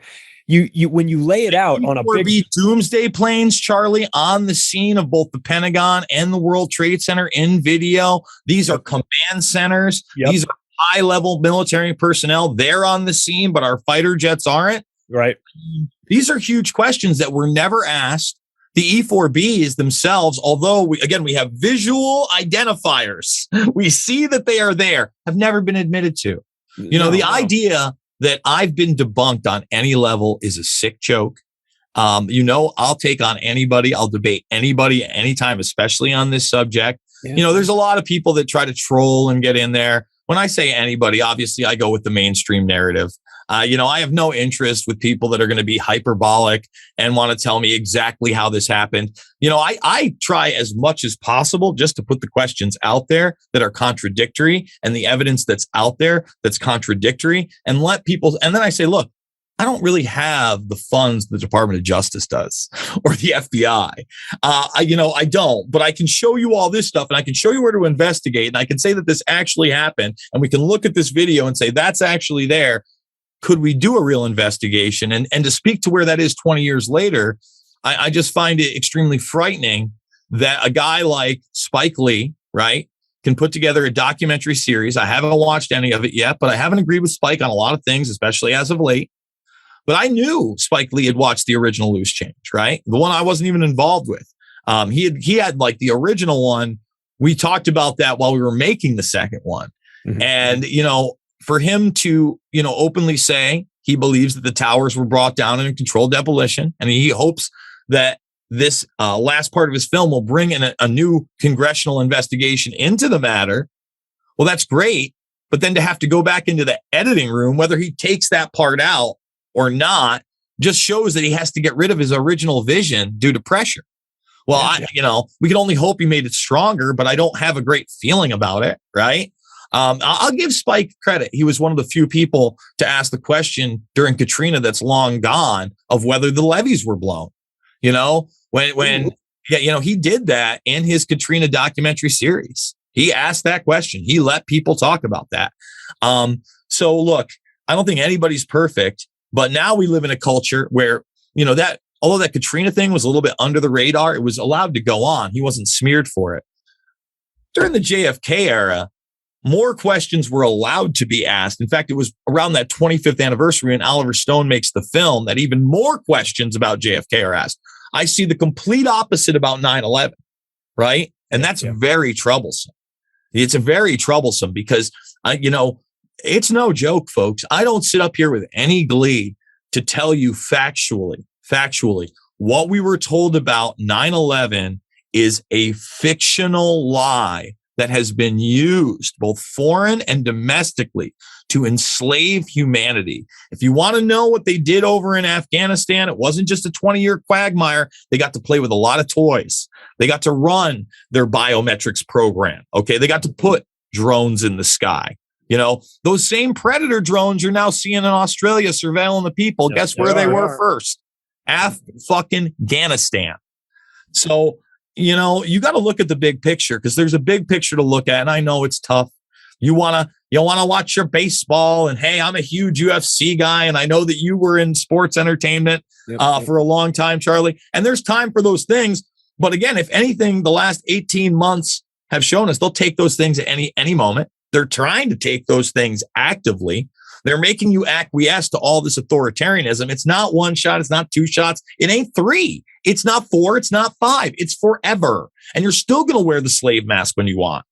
You when you lay it out on a big
doomsday planes, Charlie, on the scene of both the Pentagon and the World Trade Center in video. These are command centers. Yep. These are high-level military personnel. They're on the scene, but our fighter jets aren't.
Right.
These are huge questions that were never asked. The E4Bs themselves, although we have visual identifiers, we see that they are there, have never been admitted to. The idea that I've been debunked on any level is a sick joke. I'll take on anybody. I'll debate anybody anytime, especially on this subject. Yeah. There's a lot of people that try to troll and get in there. When I say anybody, obviously I go with the mainstream narrative. I have no interest with people that are going to be hyperbolic and want to tell me exactly how this happened. I try as much as possible just to put the questions out there that are contradictory and the evidence that's out there that's contradictory, and let people. And then I say, look, I don't really have the funds the Department of Justice does or the FBI. I don't, but I can show you all this stuff and I can show you where to investigate. And I can say that this actually happened. And we can look at this video and say, that's actually there. Could we do a real investigation? And to speak to where that is 20 years later, I just find it extremely frightening that a guy like Spike Lee, right, can put together a documentary series. I haven't watched any of it yet, but I haven't agreed with Spike on a lot of things, especially as of late. But I knew Spike Lee had watched the original Loose Change, right? The one I wasn't even involved with. He had like the original one. We talked about that while we were making the second one. Mm-hmm. And, for him to, openly say he believes that the towers were brought down in a controlled demolition, and he hopes that this last part of his film will bring in a new congressional investigation into the matter. Well, that's great. But then to have to go back into the editing room, whether he takes that part out or not, just shows that he has to get rid of his original vision due to pressure. Well, we can only hope he made it stronger, but I don't have a great feeling about it, right? I'll give Spike credit. He was one of the few people to ask the question during Katrina that's long gone of whether the levees were blown. He did that in his Katrina documentary series. He asked that question. He let people talk about that. So look, I don't think anybody's perfect. But now we live in a culture where, although that Katrina thing was a little bit under the radar, it was allowed to go on. He wasn't smeared for it. During the JFK era, more questions were allowed to be asked. In fact, it was around that 25th anniversary when Oliver Stone makes the film that even more questions about JFK are asked. I see the complete opposite about 9/11, right? And that's very troublesome. It's very troublesome because, it's no joke, folks. I don't sit up here with any glee to tell you factually, what we were told about 9/11 is a fictional lie that has been used both foreign and domestically to enslave humanity. If you want to know what they did over in Afghanistan, it wasn't just a 20-year quagmire. They got to play with a lot of toys. They got to run their biometrics program. Okay. They got to put drones in the sky. Those same Predator drones you're now seeing in Australia surveilling the people. Guess where they were first? Afghanistan. So, you got to look at the big picture because there's a big picture to look at. And I know it's tough. You want to watch your baseball and, hey, I'm a huge UFC guy. And I know that you were in sports entertainment for a long time, Charlie. And there's time for those things. But again, if anything, the last 18 months have shown us they'll take those things at any moment. They're trying to take those things actively. They're making you acquiesce to all this authoritarianism. It's not one shot. It's not two shots. It ain't three. It's not four. It's not five. It's forever. And you're still going to wear the slave mask when they want.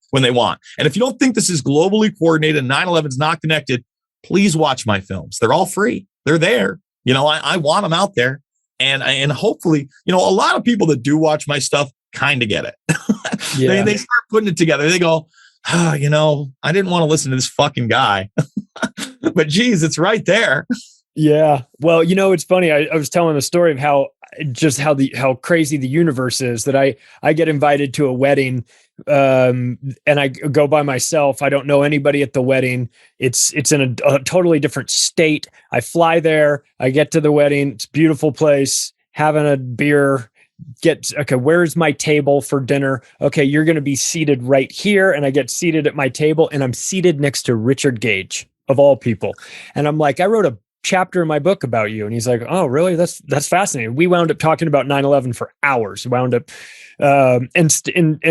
And if you don't think this is globally coordinated and 9/11 is not connected, please watch my films. They're all free. They're there. I want them out there. And hopefully, a lot of people that do watch my stuff kind of get it. They start putting it together. They go, I didn't want to listen to this fucking guy, but geez, it's right there.
Yeah. Well, it's funny. I was telling a story of how crazy the universe is that I get invited to a wedding, and I go by myself. I don't know anybody at the wedding. It's in a totally different state. I fly there. I get to the wedding. It's a beautiful place, having a beer. Where's my table for dinner? Okay, you're going to be seated right here. And I get seated at my table and I'm seated next to Richard Gage, of all people. And I'm like, I wrote a chapter in my book about you. And he's like, oh, really? That's fascinating. We wound up talking about 9/11 for hours. And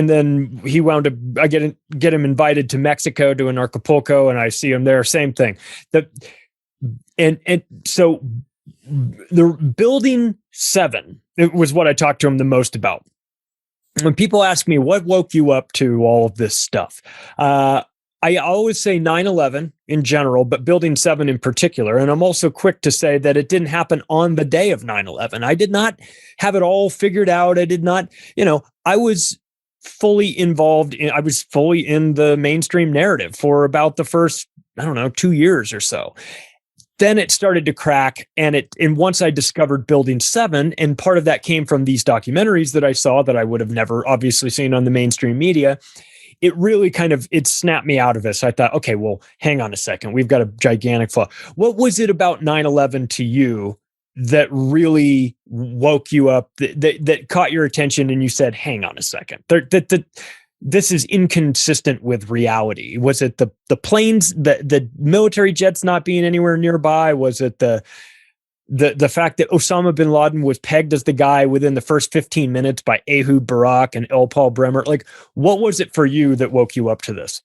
then he wound up, I get him invited to Mexico, to an Acapulco, and I see him there. Same thing. So the Building 7, it was what I talked to him the most about. When people ask me, what woke you up to all of this stuff? I always say 9/11 in general, but Building 7 in particular. And I'm also quick to say that it didn't happen on the day of 9/11. I did not have it all figured out. I did not, I was fully involved I was fully in the mainstream narrative for about the first, 2 years or so. Then it started to crack, and once I discovered Building 7, and part of that came from these documentaries that I saw that I would have never obviously seen on the mainstream media, it really it snapped me out of it. So I thought, okay, well, hang on a second. We've got a gigantic flaw. What was it about 9/11 to you that really woke you up, that caught your attention, and you said, hang on a second, this is inconsistent with reality? Was it the planes, the military jets not being anywhere nearby? Was it the fact that Osama bin Laden was pegged as the guy within the first 15 minutes by Ehud Barak and L. Paul Bremer? Like, what was it for you that woke you up to this?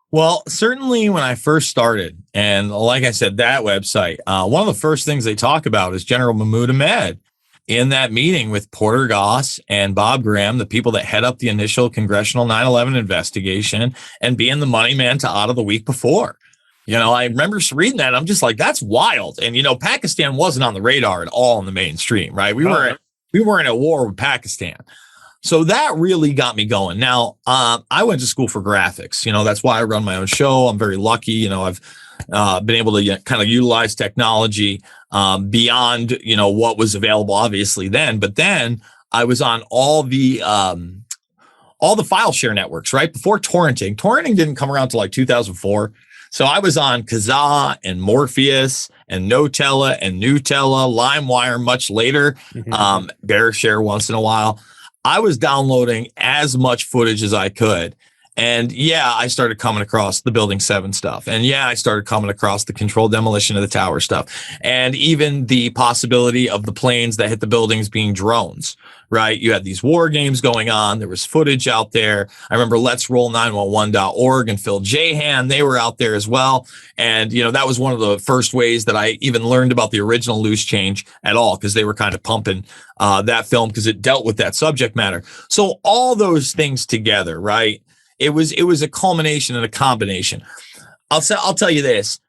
Well, certainly when I first started, and like I said, that website, one of the first things they talk about is General Mahmoud Ahmed in that meeting with Porter Goss and Bob Graham, the people that head up the initial congressional 9/11 investigation, and being the money man to Otto the week before. I remember reading that. I'm just like, that's wild. And, Pakistan wasn't on the radar at all in the mainstream, right? We weren't at war with Pakistan. So that really got me going. Now, I went to school for graphics. That's why I run my own show. I'm very lucky. I've been able to kind of utilize technology beyond, what was available, obviously, then. But then I was on all the file share networks, right? Before torrenting. Torrenting didn't come around till like 2004. So I was on Kazaa and Morpheus and Notella and Nutella, LimeWire much later, BearShare once in a while. I was downloading as much footage as I could. And yeah, I started coming across the Building 7 stuff. And yeah, I started coming across the controlled demolition of the tower stuff. And even the possibility of the planes that hit the buildings being drones, right? You had these war games going on. There was footage out there. I remember Let's Roll 911.org and Phil Jahan, they were out there as well. And, that was one of the first ways that I even learned about the original Loose Change at all, because they were kind of pumping that film because it dealt with that subject matter. So all those things together, right? It was a culmination and a combination. I'll tell you this.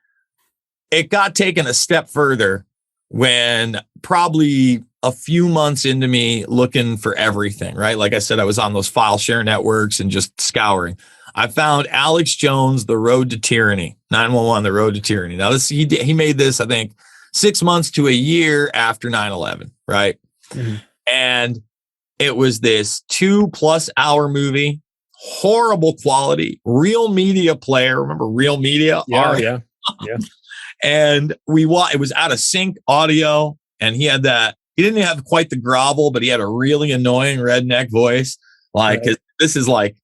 It got taken a step further when probably a few months into me looking for everything, right? Like I said, I was on those file share networks and just scouring. I found Alex Jones, The Road to Tyranny, 911, The Road to Tyranny. Now he made this, I think, 6 months to a year after 9/11, right? Mm-hmm. And it was this 2+ hour movie. Horrible quality, Real Media player. Remember Real Media?
Yeah.
And it was out of sync audio, and he didn't have quite the grovel, but he had a really annoying redneck voice. Like, right. This is like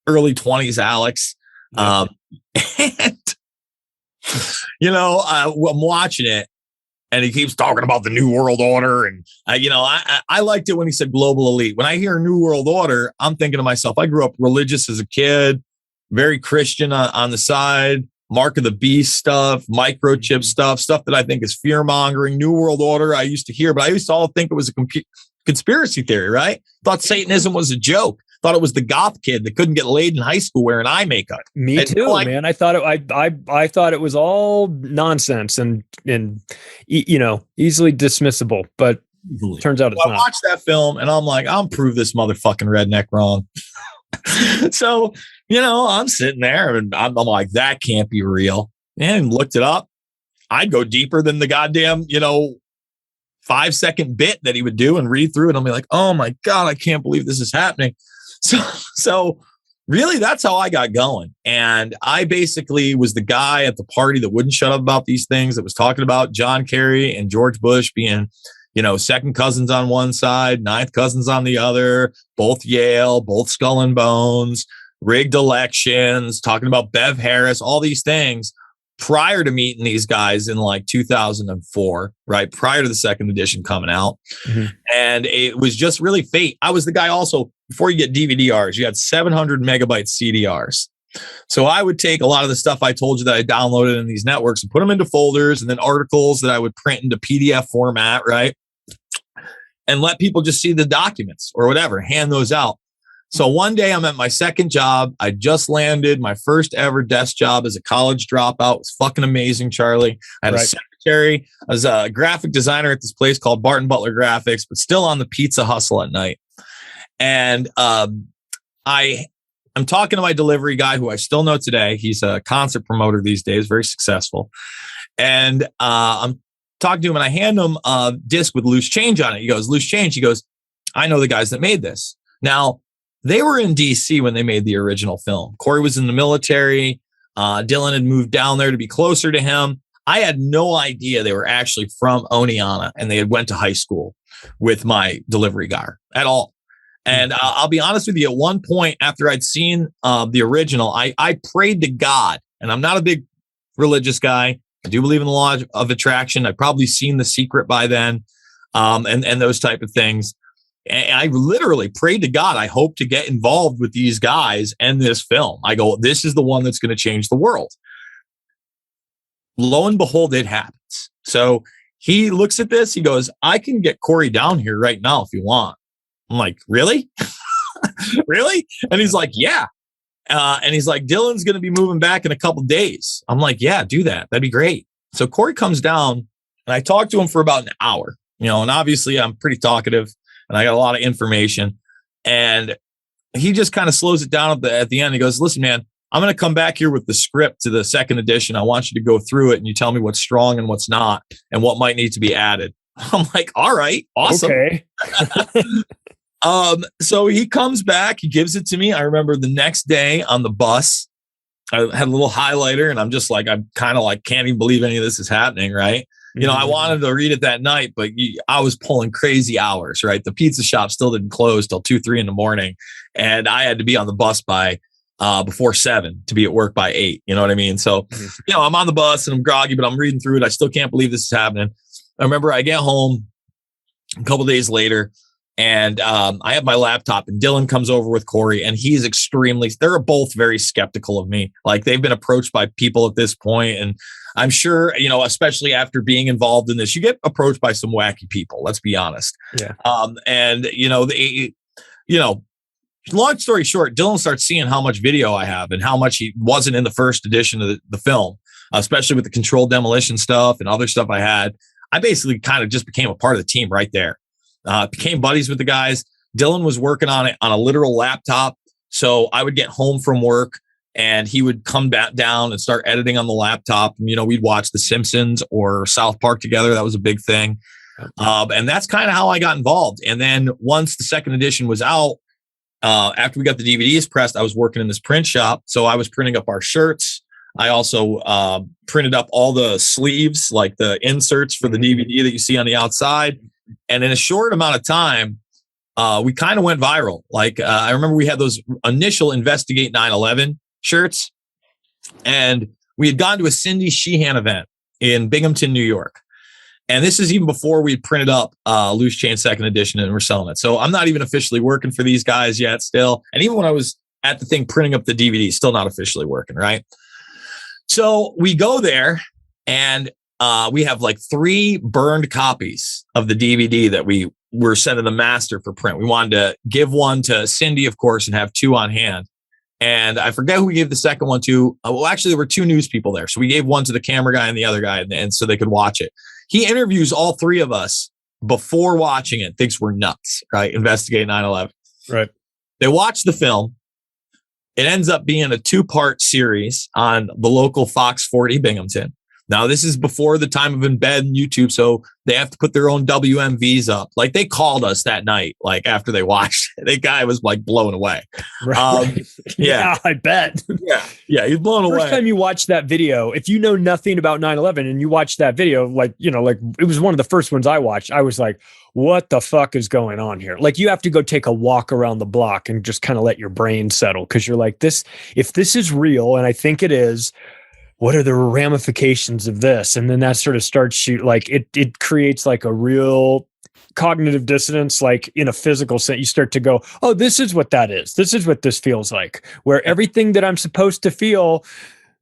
early 20s Alex. Yeah. And I'm watching it, and he keeps talking about the New World Order. And, I liked it when he said global elite. When I hear New World Order, I'm thinking to myself, I grew up religious as a kid, very Christian on the side, Mark of the Beast stuff, microchip stuff that I think is fear mongering. New World Order, I used to hear, but I used to all think it was a conspiracy theory, right? Thought Satanism was a joke. Thought it was the goth kid that couldn't get laid in high school wearing eye makeup.
Me too, man. I thought it was all nonsense and easily dismissible, but turns out it's not.
I watched that film and I'm like, I'll prove this motherfucking redneck wrong. So, I'm sitting there and I'm like, that can't be real. And looked it up. I'd go deeper than the goddamn, 5-second bit that he would do and read through it. And I'll be like, oh my God, I can't believe this is happening. So really, that's how I got going. And I basically was the guy at the party that wouldn't shut up about these things, that was talking about John Kerry and George Bush being, second cousins on one side, ninth cousins on the other, both Yale, both Skull and Bones, rigged elections, talking about Bev Harris, all these things prior to meeting these guys in like 2004, right? Prior to the second edition coming out. Mm-hmm. And it was just really fate. I was the guy also, before you get DVDRs, you had 700 megabyte CDRs. So I would take a lot of the stuff I told you that I downloaded in these networks and put them into folders, and then articles that I would print into PDF format, right? And let people just see the documents or whatever, hand those out. So one day I'm at my second job. I just landed my first ever desk job as a college dropout. It was fucking amazing, Charlie. I had a secretary. I was a graphic designer at this place called Barton Butler Graphics, but still on the pizza hustle at night. And I'm talking to my delivery guy, who I still know today. He's a concert promoter these days, very successful. And I'm talking to him, and I hand him a disc with Loose Change on it. He goes, Loose Change. He goes, I know the guys that made this. Now, They were in DC when they made the original film. Corey was in the military. Dylan had moved down there to be closer to him. I had no idea they were actually from Oneonta and they had went to high school with my delivery guy at all. And I'll be honest with you, at one point after I'd seen the original, I prayed to God, and I'm not a big religious guy. I do believe in the law of attraction. I'd probably seen The Secret by then, and those type of things. And I literally prayed to God, I hope to get involved with these guys and this film. I go, this is the one that's going to change the world. Lo and behold, it happens. So he looks at this. He goes, I can get Corey down here right now if you want. I'm like, really? Really? And he's like, yeah. And he's like, Dylan's going to be moving back in a couple days. I'm like, yeah, do that. That'd be great. So Corey comes down and I talked to him for about an hour, and obviously I'm pretty talkative and I got a lot of information, and he just kind of slows it down at the end. He goes, listen, man, I'm going to come back here with the script to the second edition. I want you to go through it and you tell me what's strong and what's not and what might need to be added. I'm like, all right, awesome. Okay. So he comes back, he gives it to me. I remember the next day on the bus, I had a little highlighter and I'm just like, I'm kind of like, can't even believe any of this is happening. Right. I wanted to read it that night, but I was pulling crazy hours, right? The pizza shop still didn't close till 2-3 in the morning. And I had to be on the bus by before 7 to be at work by 8. You know what I mean? So, I'm on the bus and I'm groggy, but I'm reading through it. I still can't believe this is happening. I remember I get home a couple of days later and I have my laptop and Dylan comes over with Corey and he's they're both very skeptical of me. Like they've been approached by people at this point. And I'm sure, especially after being involved in this, you get approached by some wacky people. Let's be honest. Yeah. Long story short, Dylan starts seeing how much video I have and how much he wasn't in the first edition of the film, especially with the controlled demolition stuff and other stuff I had. I basically kind of just became a part of the team right there. Became buddies with the guys. Dylan was working on it on a literal laptop. So I would get home from work and he would come back down and start editing on the laptop. And, we'd watch The Simpsons or South Park together. That was a big thing. And that's kind of how I got involved. And then once the second edition was out, after we got the DVDs pressed, I was working in this print shop. So I was printing up our shirts. I also printed up all the sleeves, like the inserts for the DVD that you see on the outside. And in a short amount of time, we kind of went viral. Like I remember we had those initial Investigate 9/11 shirts, and we had gone to a Cindy Sheehan event in Binghamton, New York. And this is even before we printed up Loose Chain second edition and we're selling it. So I'm not even officially working for these guys yet still. And even when I was at the thing printing up the DVD, still not officially working, right? So we go there and we have like 3 burned copies of the DVD that we were sending the master for print. We wanted to give one to Cindy, of course, and have 2 on hand. And I forget who we gave the second one to. Well, actually, there were 2 news people there. So we gave one to the camera guy and the other guy, and so they could watch it. He interviews all 3 of us before watching it, thinks we're nuts, right? Investigate 9/11. Right. They watch the film. It ends up being a 2-part series on the local Fox 40 Binghamton. Now, this is before the time of embed and YouTube, so they have to put their own WMVs up. Like, they called us that night, like, after they watched it. The guy was, like, blown away.
Right. Yeah, I bet.
Yeah, he's blown away.
First time you watch that video, if you know nothing about 9/11 and you watch that video, like it was one of the first ones I watched, I was like, what the fuck is going on here? Like, you have to go take a walk around the block and just kind of let your brain settle, because you're like, if this is real, and I think it is, what are the ramifications of this? And then that sort of starts it creates like a real cognitive dissonance, like in a physical sense. You start to go, oh, this is what that is. This is what this feels like, where everything that I'm supposed to feel,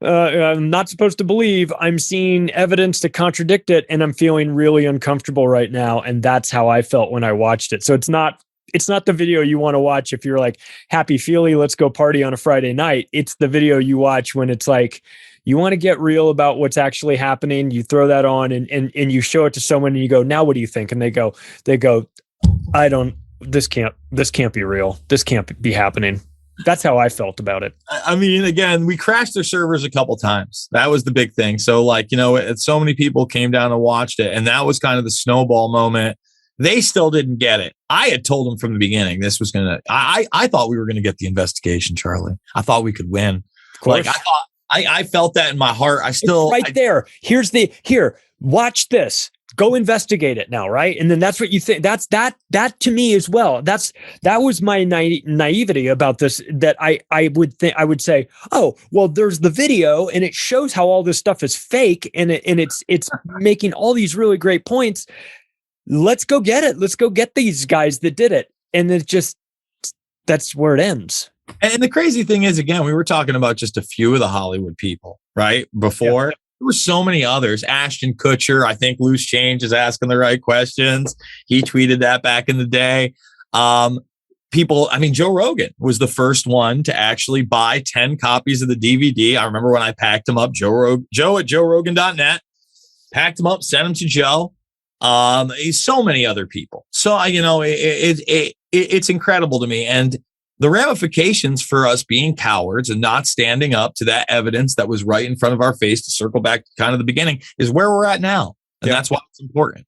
I'm not supposed to believe, I'm seeing evidence to contradict it. And I'm feeling really uncomfortable right now. And that's how I felt when I watched it. So it's not the video you want to watch if you're like happy feely, let's go party on a Friday night. It's the video you watch when it's like, you want to get real about what's actually happening. You throw that on and you show it to someone and you go, now what do you think? And they go, this can't be real. This can't be happening. That's how I felt about it.
I mean, again, we crashed their servers a couple times. That was the big thing. So so many people came down and watched it. And that was kind of the snowball moment. They still didn't get it. I had told them from the beginning this was going to, I thought we were going to get the investigation, Charlie. I thought we could win. Like, I felt that in my heart.
There. Here, watch this. Go investigate it now, right? And then that's what you think. That to me as well. That was my naivety about this. That I would say, oh, well, there's the video and it shows how all this stuff is fake, and it's making all these really great points. Let's go get it. Let's go get these guys that did it. And it just, that's where it ends.
And the crazy thing is, again, we were talking about just a few of the Hollywood people, right? Before. Yeah. There were so many others. Ashton Kutcher, I think Loose Change is asking the right questions. He tweeted that back in the day. People, I mean, Joe Rogan was the first one to actually buy 10 copies of the DVD. I remember when I packed them up, Joe at joerogan.net, packed them up, sent them to Joe. So many other people. So, it's incredible to me. And the ramifications for us being cowards and not standing up to that evidence that was right in front of our face, to circle back to kind of the beginning, is where we're at now. And that's why it's important.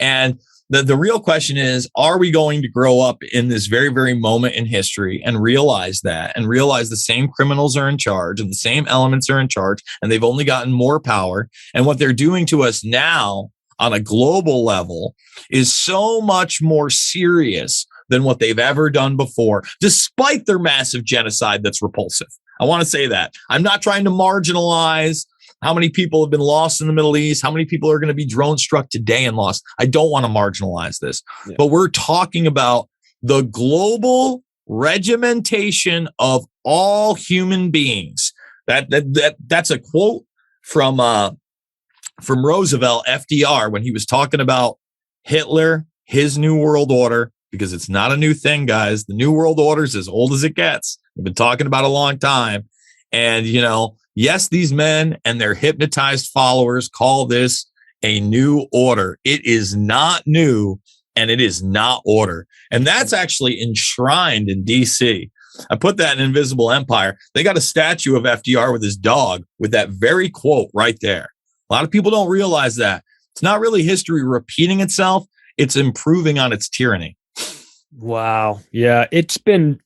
And the real question is, are we going to grow up in this very, very moment in history and realize that, and realize the same criminals are in charge and the same elements are in charge, and they've only gotten more power, and what they're doing to us now on a global level is so much more serious than what they've ever done before, despite their massive genocide that's repulsive. I want to say that. I'm not trying to marginalize how many people have been lost in the Middle East, how many people are going to be drone struck today and lost. I don't want to marginalize this, but we're talking about the global regimentation of all human beings. That's a quote from Roosevelt, FDR, when he was talking about Hitler, his New World Order, because it's not a new thing, guys. The New World Order is as old as it gets. We've been talking about a long time. And, yes, these men and their hypnotized followers call this a new order. It is not new, and it is not order. And that's actually enshrined in D.C. I put that in Invisible Empire. They got a statue of FDR with his dog with that very quote right there. A lot of people don't realize that. It's not really history repeating itself. It's improving on its tyranny.
Wow. Yeah. It's been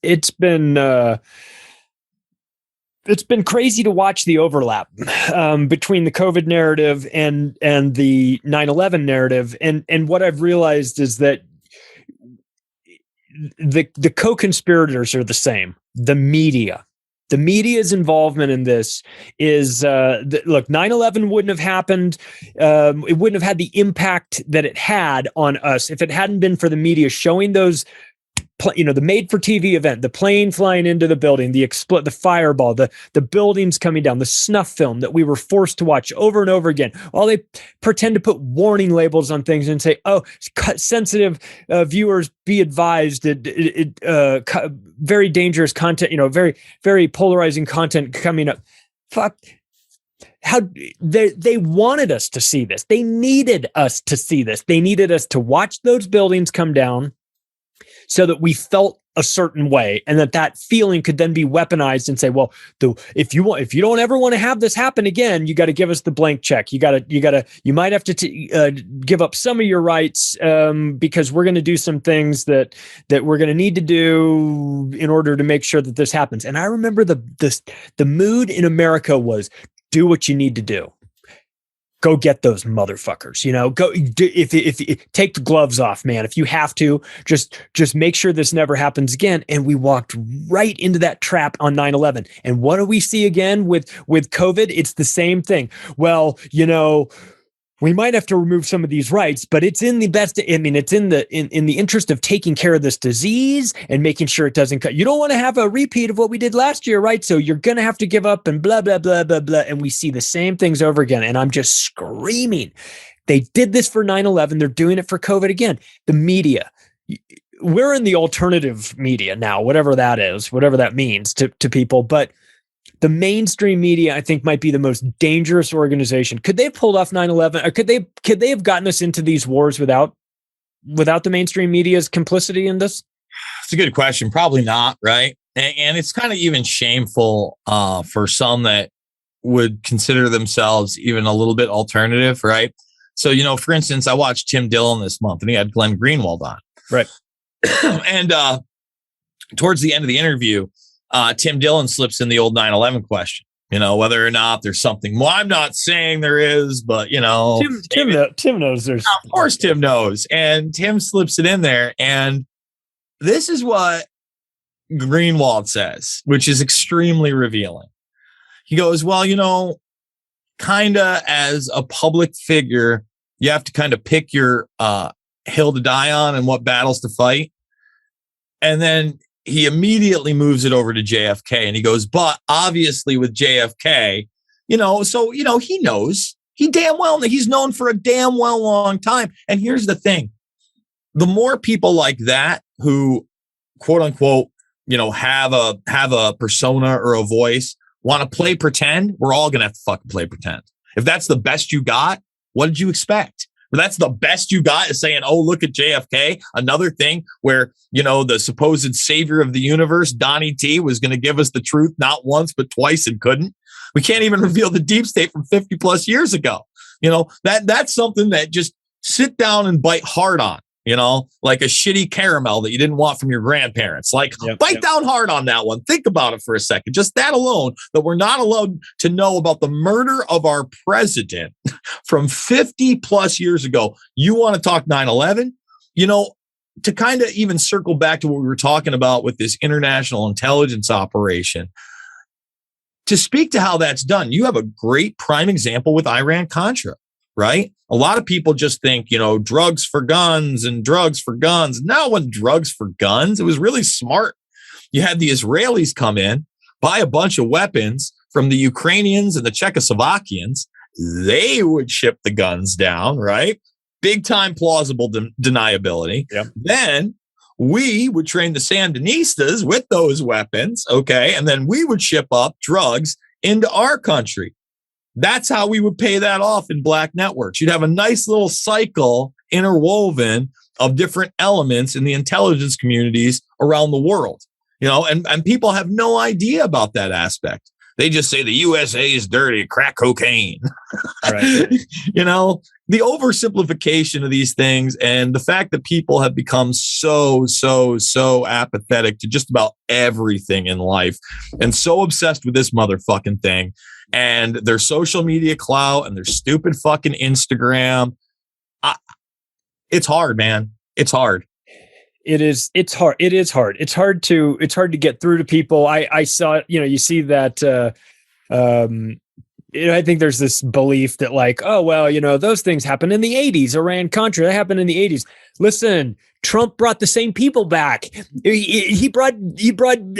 crazy to watch the overlap between the COVID narrative and the 9/11 narrative. And what I've realized is that the co-conspirators are the same. The media's involvement in this is, look, 9/11 wouldn't have happened. It wouldn't have had the impact that it had on us if it hadn't been for the media showing those, the made-for-TV event, the plane flying into the building, the fireball, the buildings coming down, the snuff film that we were forced to watch over and over again. While they pretend to put warning labels on things and say, "Oh, sensitive viewers, be advised that very dangerous content, very, very polarizing content coming up." Fuck. How they wanted us to see this. They needed us to see this. They needed us to watch those buildings come down, so that we felt a certain way, and that feeling could then be weaponized and say, well, if you don't ever want to have this happen again, you got to give us the blank check. You might have to give up some of your rights because we're going to do some things that we're going to need to do in order to make sure that this happens. And I remember the mood in America was, do what you need to do. Go get those motherfuckers, go if take the gloves off, man. If you have to, just make sure this never happens again. And we walked right into that trap on 9/11. And what do we see again with COVID? It's the same thing. Well, we might have to remove some of these rights, but it's in the best. I mean, it's in the interest of taking care of this disease and making sure it doesn't cut. You don't want to have a repeat of what we did last year, right? So you're going to have to give up and blah, blah, blah, blah, blah. And we see the same things over again. And I'm just screaming. They did this for 9/11. They're doing it for COVID again. The media. We're in the alternative media now, whatever that is, whatever that means to people. But the mainstream media, I think, might be the most dangerous organization. Could they have pulled off 9/11? Or could they have gotten us into these wars without the mainstream media's complicity in this?
It's a good question. Probably not, right? And it's kind of even shameful for some that would consider themselves even a little bit alternative, right? So, for instance, I watched Tim Dillon this month and he had Glenn Greenwald on.
Right.
And towards the end of the interview, Tim Dillon slips in the old 9/11 question, whether or not there's something. Well, I'm not saying there is, but,
Tim knows there's.
Of course, Tim knows. And Tim slips it in there. And this is what Greenwald says, which is extremely revealing. He goes, well, kind of as a public figure, you have to kind of pick your hill to die on and what battles to fight. And then he immediately moves it over to JFK and he goes, but obviously with JFK, he knows. He damn well, he's known for a damn well long time. And here's the thing. The more people like that who, quote unquote, have a persona or a voice, want to play pretend, we're all going to have to fucking play pretend. If that's the best you got, what did you expect? If that's the best you got is saying, oh, look at JFK. Another thing where, the supposed savior of the universe, Donnie T, was going to give us the truth not once, but twice and couldn't. We can't even reveal the deep state from 50 plus years ago. That's something that just sit down and bite hard on. Like a shitty caramel that you didn't want from your grandparents. Bite down hard on that one. Think about it for a second. Just that alone, that we're not allowed to know about the murder of our president from 50 plus years ago. You want to talk 9/11? To kind of even circle back to what we were talking about with this international intelligence operation, to speak to how that's done, you have a great prime example with Iran-Contra. Right? A lot of people just think, drugs for guns and drugs for guns. No one drugs for guns. It was really smart. You had the Israelis come in, buy a bunch of weapons from the Ukrainians and the Czechoslovakians. They would ship the guns down, right? Big time plausible deniability. Yep. Then we would train the Sandinistas with those weapons. Okay. And then we would ship up drugs into our country. That's how we would pay that off in black networks. You'd have a nice little cycle interwoven of different elements in the intelligence communities around the world, and people have no idea about that aspect. They just say the USA is dirty, crack cocaine. Right. The oversimplification of these things and the fact that people have become so apathetic to just about everything in life and so obsessed with this motherfucking thing and their social media clout and their stupid fucking Instagram. It's hard, man. It's hard.
It's hard. It is hard. It's hard to get through to people. I saw, you see that, I think there's this belief that those things happened in the 80s. Iran-Contra, that happened in the 80s. Listen, Trump brought the same people back. He brought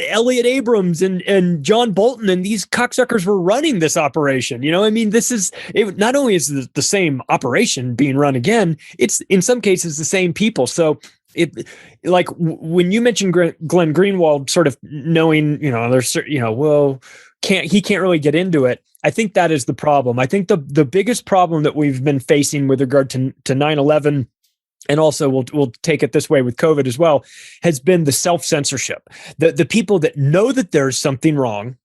Elliot Abrams and John Bolton, and these cocksuckers were running this operation. This is not only is the same operation being run again, it's in some cases the same people. So when you mentioned Glenn Greenwald sort of knowing, he can't really get into it. I think that is the problem. I think the biggest problem that we've been facing with regard to 9/11, and also we'll take it this way with COVID as well, has been the self-censorship. The people that know that there's something wrong,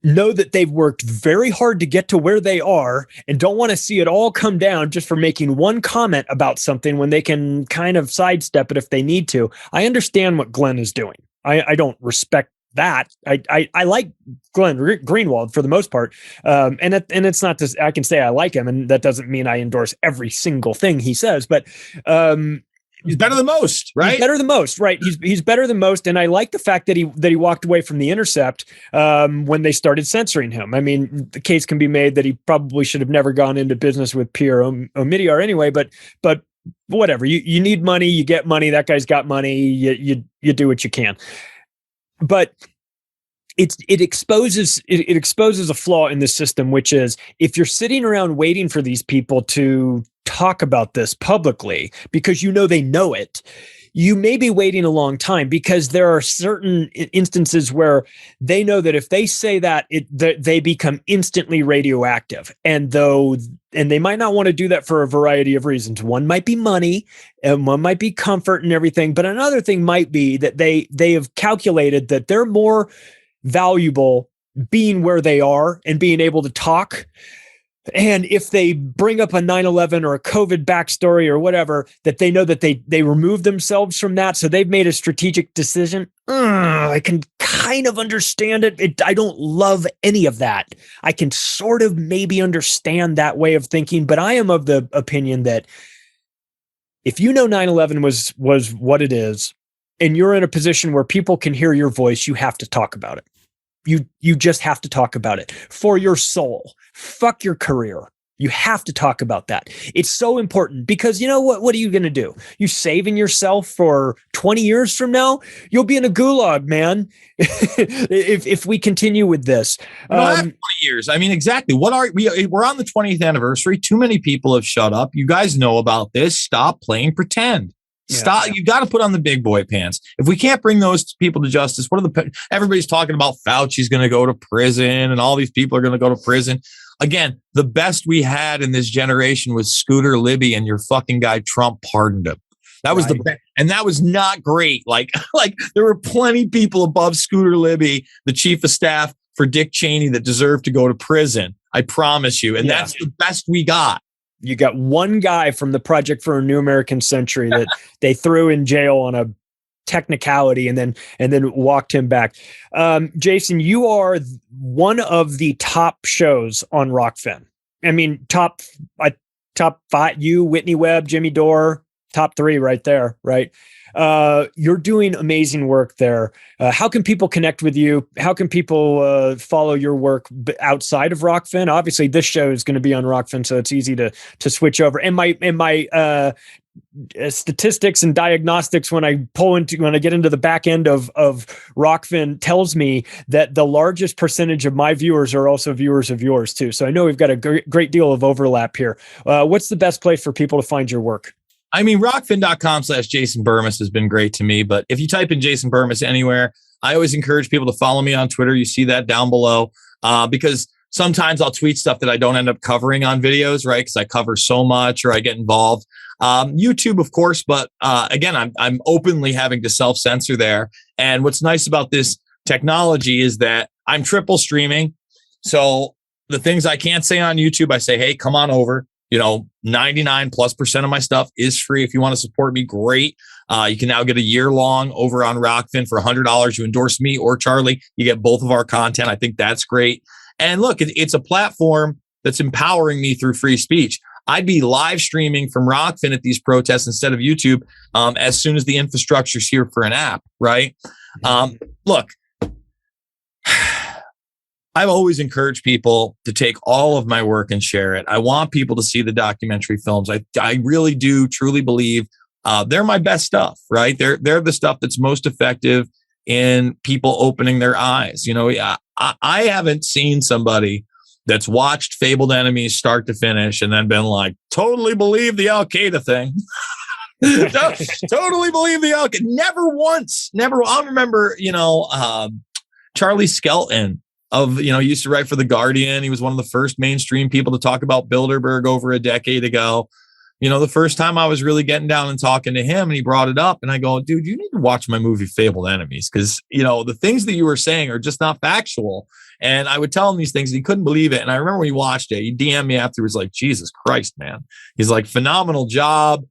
know that they've worked very hard to get to where they are and don't want to see it all come down just for making one comment about something when they can kind of sidestep it if they need to. I understand what Glenn is doing. I don't respect that. I like Glenn Greenwald for the most part. And it's not just, I can say I like him, and that doesn't mean I endorse every single thing he says, but
he's better than most, right?
He's better than most, right? He's better than most, and I like the fact that he walked away from The Intercept when they started censoring him. I mean, the case can be made that he probably should have never gone into business with Pierre Omidyar anyway, but whatever. You need money, you get money. That guy's got money. You do what you can. But it exposes a flaw in the system, which is if you're sitting around waiting for these people to talk about this publicly because they know it, you may be waiting a long time, because there are certain instances where they know that if they say that, they become instantly radioactive. And they might not want to do that for a variety of reasons. One might be money, and one might be comfort and everything. But another thing might be that they have calculated that they're more valuable being where they are and being able to talk And if they bring up a 9/11 or a COVID backstory or whatever, that they know that they remove themselves from that. So they've made a strategic decision. I can kind of understand it. I don't love any of that. I can sort of maybe understand that way of thinking, but I am of the opinion that if you know 9/11 was what it is, and you're in a position where people can hear your voice, you have to talk about it. You just have to talk about it for your soul. Fuck your career. You have to talk about that. It's so important because you know what are you going to do? You saving yourself for 20 years from now? You'll be in a gulag, man. if we continue with this.
20 years. I mean, exactly. What are we're on the 20th anniversary. Too many people have shut up. You guys know about this. Stop playing pretend. Stop. You got to put on the big boy pants. If we can't bring those people to justice, everybody's talking about Fauci's going to go to prison and all these people are going to go to prison. Again, the best we had in this generation was Scooter Libby, and your fucking guy Trump pardoned him. That was the best. And that was not great. Like there were plenty of people above Scooter Libby, the chief of staff for Dick Cheney, that deserved to go to prison. I promise you. And that's the best we got.
You got one guy from the Project for a New American Century that they threw in jail on a technicality and then walked him back. Jason, you are one of the top shows on Rokfin. I mean, top 5, you, Whitney Webb, Jimmy Dore, top 3 right there, right? You're doing amazing work there. How can people connect with you? How can people follow your work outside of Rokfin? Obviously, this show is going to be on Rokfin, so it's easy to switch over. And my statistics and diagnostics when I get into the back end of Rokfin tells me that the largest percentage of my viewers are also viewers of yours too. So I know we've got a great deal of overlap here. What's the best place for people to find your work?
I mean, Rokfin.com/Jason Bermas has been great to me, but if you type in Jason Bermas anywhere, I always encourage people to follow me on Twitter. You see that down below, because sometimes I'll tweet stuff that I don't end up covering on videos, right? Because I cover so much or I get involved. YouTube, of course, but again, I'm openly having to self-censor there. And what's nice about this technology is that I'm triple streaming. So the things I can't say on YouTube, I say, hey, come on over. 99+% of my stuff is free. If you want to support me, great. You can now get a year long over on Rokfin for $100. You endorse me or Charlie, you get both of our content. I think that's great. And look, it's a platform that's empowering me through free speech. I'd be live streaming from Rokfin at these protests instead of YouTube as soon as the infrastructure's here for an app, right? Look, I've always encouraged people to take all of my work and share it. I want people to see the documentary films. I really do truly believe they're my best stuff, right? They're the stuff that's most effective in people opening their eyes. I haven't seen somebody that's watched Fabled Enemies start to finish and then been like, totally believe the Al Qaeda thing. Totally believe the Al Qaeda. Never once. Never. I remember, Charlie Skelton he used to write for The Guardian. He was one of the first mainstream people to talk about Bilderberg over a decade ago. The first time I was really getting down and talking to him and he brought it up and I go, dude, you need to watch my movie Fabled Enemies because, the things that you were saying are just not factual. And I would tell him these things and he couldn't believe it. And I remember when he watched it, he DM'd me afterwards like, Jesus Christ, man. He's like, phenomenal job.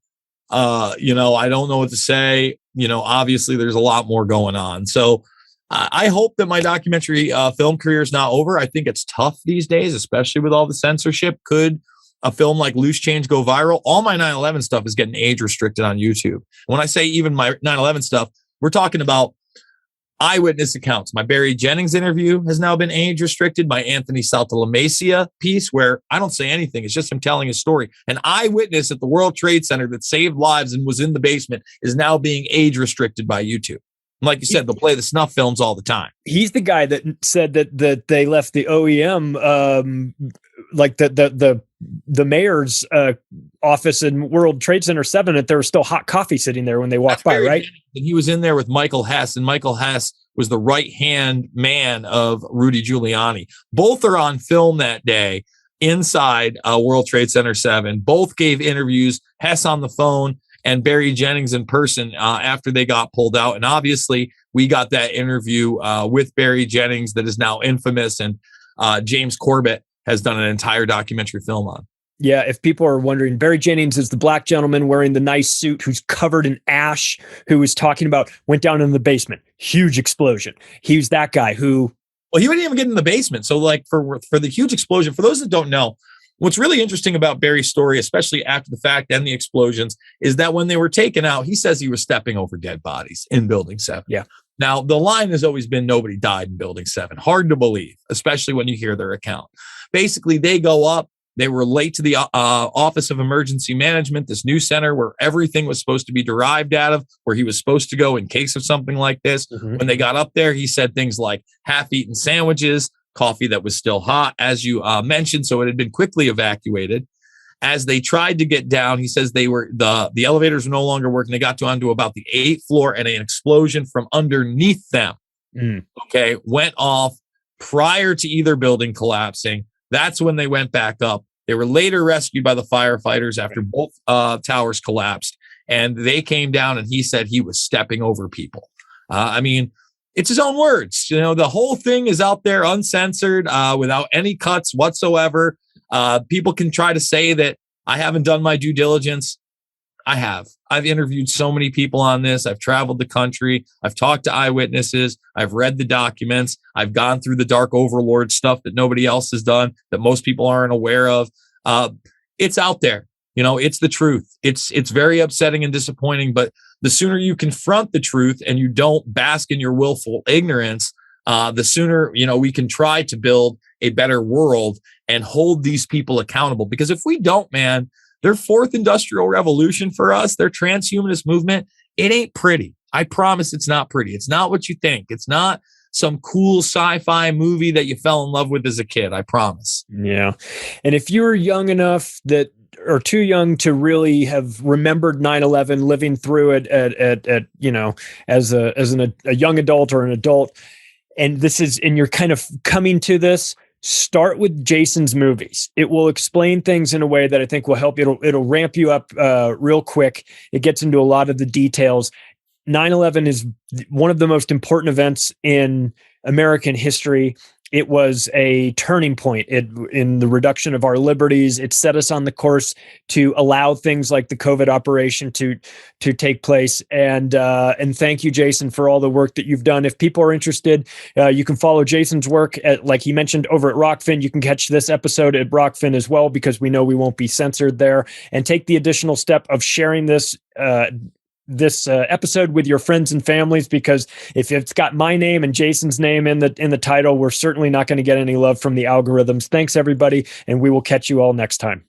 I don't know what to say. Obviously there's a lot more going on. So I hope that my documentary film career is not over. I think it's tough these days, especially with all the censorship. Could a film like Loose Change go viral? All my 9/11 stuff is getting age restricted on YouTube. When I say even my 9/11 stuff, we're talking about eyewitness accounts. My Barry Jennings interview has now been age restricted. My Anthony Saltalamasia piece, where I don't say anything. It's just him telling his story. An eyewitness at the World Trade Center that saved lives and was in the basement is now being age restricted by YouTube. Like you said, they'll play the snuff films all the time.
He's the guy that said that they left the OEM, like the mayor's office in World Trade Center 7, that there was still hot coffee sitting there when they walked by, right?
And he was in there with Michael Hess, and Michael Hess was the right-hand man of Rudy Giuliani. Both are on film that day inside World Trade Center 7. Both gave interviews, Hess on the phone, and Barry Jennings in person after they got pulled out. And obviously, we got that interview with Barry Jennings that is now infamous. And James Corbett has done an entire documentary film on.
Yeah, if people are wondering, Barry Jennings is the black gentleman wearing the nice suit who's covered in ash, who was talking about went down in the basement, huge explosion. He was that guy who...
Well, he wouldn't even get in the basement. So like for the huge explosion, for those that don't know, what's really interesting about Barry's story, especially after the fact and the explosions, is that when they were taken out, he says he was stepping over dead bodies in Building 7.
Yeah.
Now, the line has always been nobody died in Building 7. Hard to believe, especially when you hear their account. Basically, they go up. They were late to the Office of Emergency Management, this new center where everything was supposed to be derived out of, where he was supposed to go in case of something like this. Mm-hmm. When they got up there, he said things like half-eaten sandwiches, coffee that was still hot, as you mentioned, so it had been quickly evacuated. As they tried to get down, he says the elevators were no longer working. They got onto about the 8th floor, and an explosion from underneath them, went off prior to either building collapsing. That's when they went back up. They were later rescued by the firefighters after both towers collapsed, and they came down, and he said he was stepping over people. I mean, it's his own words. You know, the whole thing is out there uncensored, without any cuts whatsoever. People can try to say that I haven't done my due diligence. I have. I've interviewed so many people on this. I've traveled the country. I've talked to eyewitnesses. I've read the documents. I've gone through the Dark Overlord stuff that nobody else has done, that most people aren't aware of. It's out there. You know, it's the truth. It's very upsetting and disappointing, but the sooner you confront the truth and you don't bask in your willful ignorance, the sooner, you know, we can try to build a better world and hold these people accountable. Because if we don't, man, their fourth industrial revolution for us, their transhumanist movement, it ain't pretty. I promise it's not pretty. It's not what you think. It's not some cool sci-fi movie that you fell in love with as a kid. I promise.
Yeah. And if you're young enough that, or too young to really have remembered 9/11, living through it at you know, as a young adult or an adult, and you're kind of coming to this, start with Jason's movies. It will explain things in a way that I think will help. It'll ramp you up real quick. It gets into a lot of the details. 9/11 is one of the most important events in American history. It was a turning point in the reduction of our liberties. It set us on the course to allow things like the COVID operation to take place. And thank you, Jason, for all the work that you've done. If people are interested, you can follow Jason's work like he mentioned, over at Rokfin. You can catch this episode at Rokfin as well, because we know we won't be censored there. And take the additional step of sharing this episode with your friends and families, because if it's got my name and Jason's name in the title, we're certainly not going to get any love from the algorithms. Thanks, everybody, and we will catch you all next time.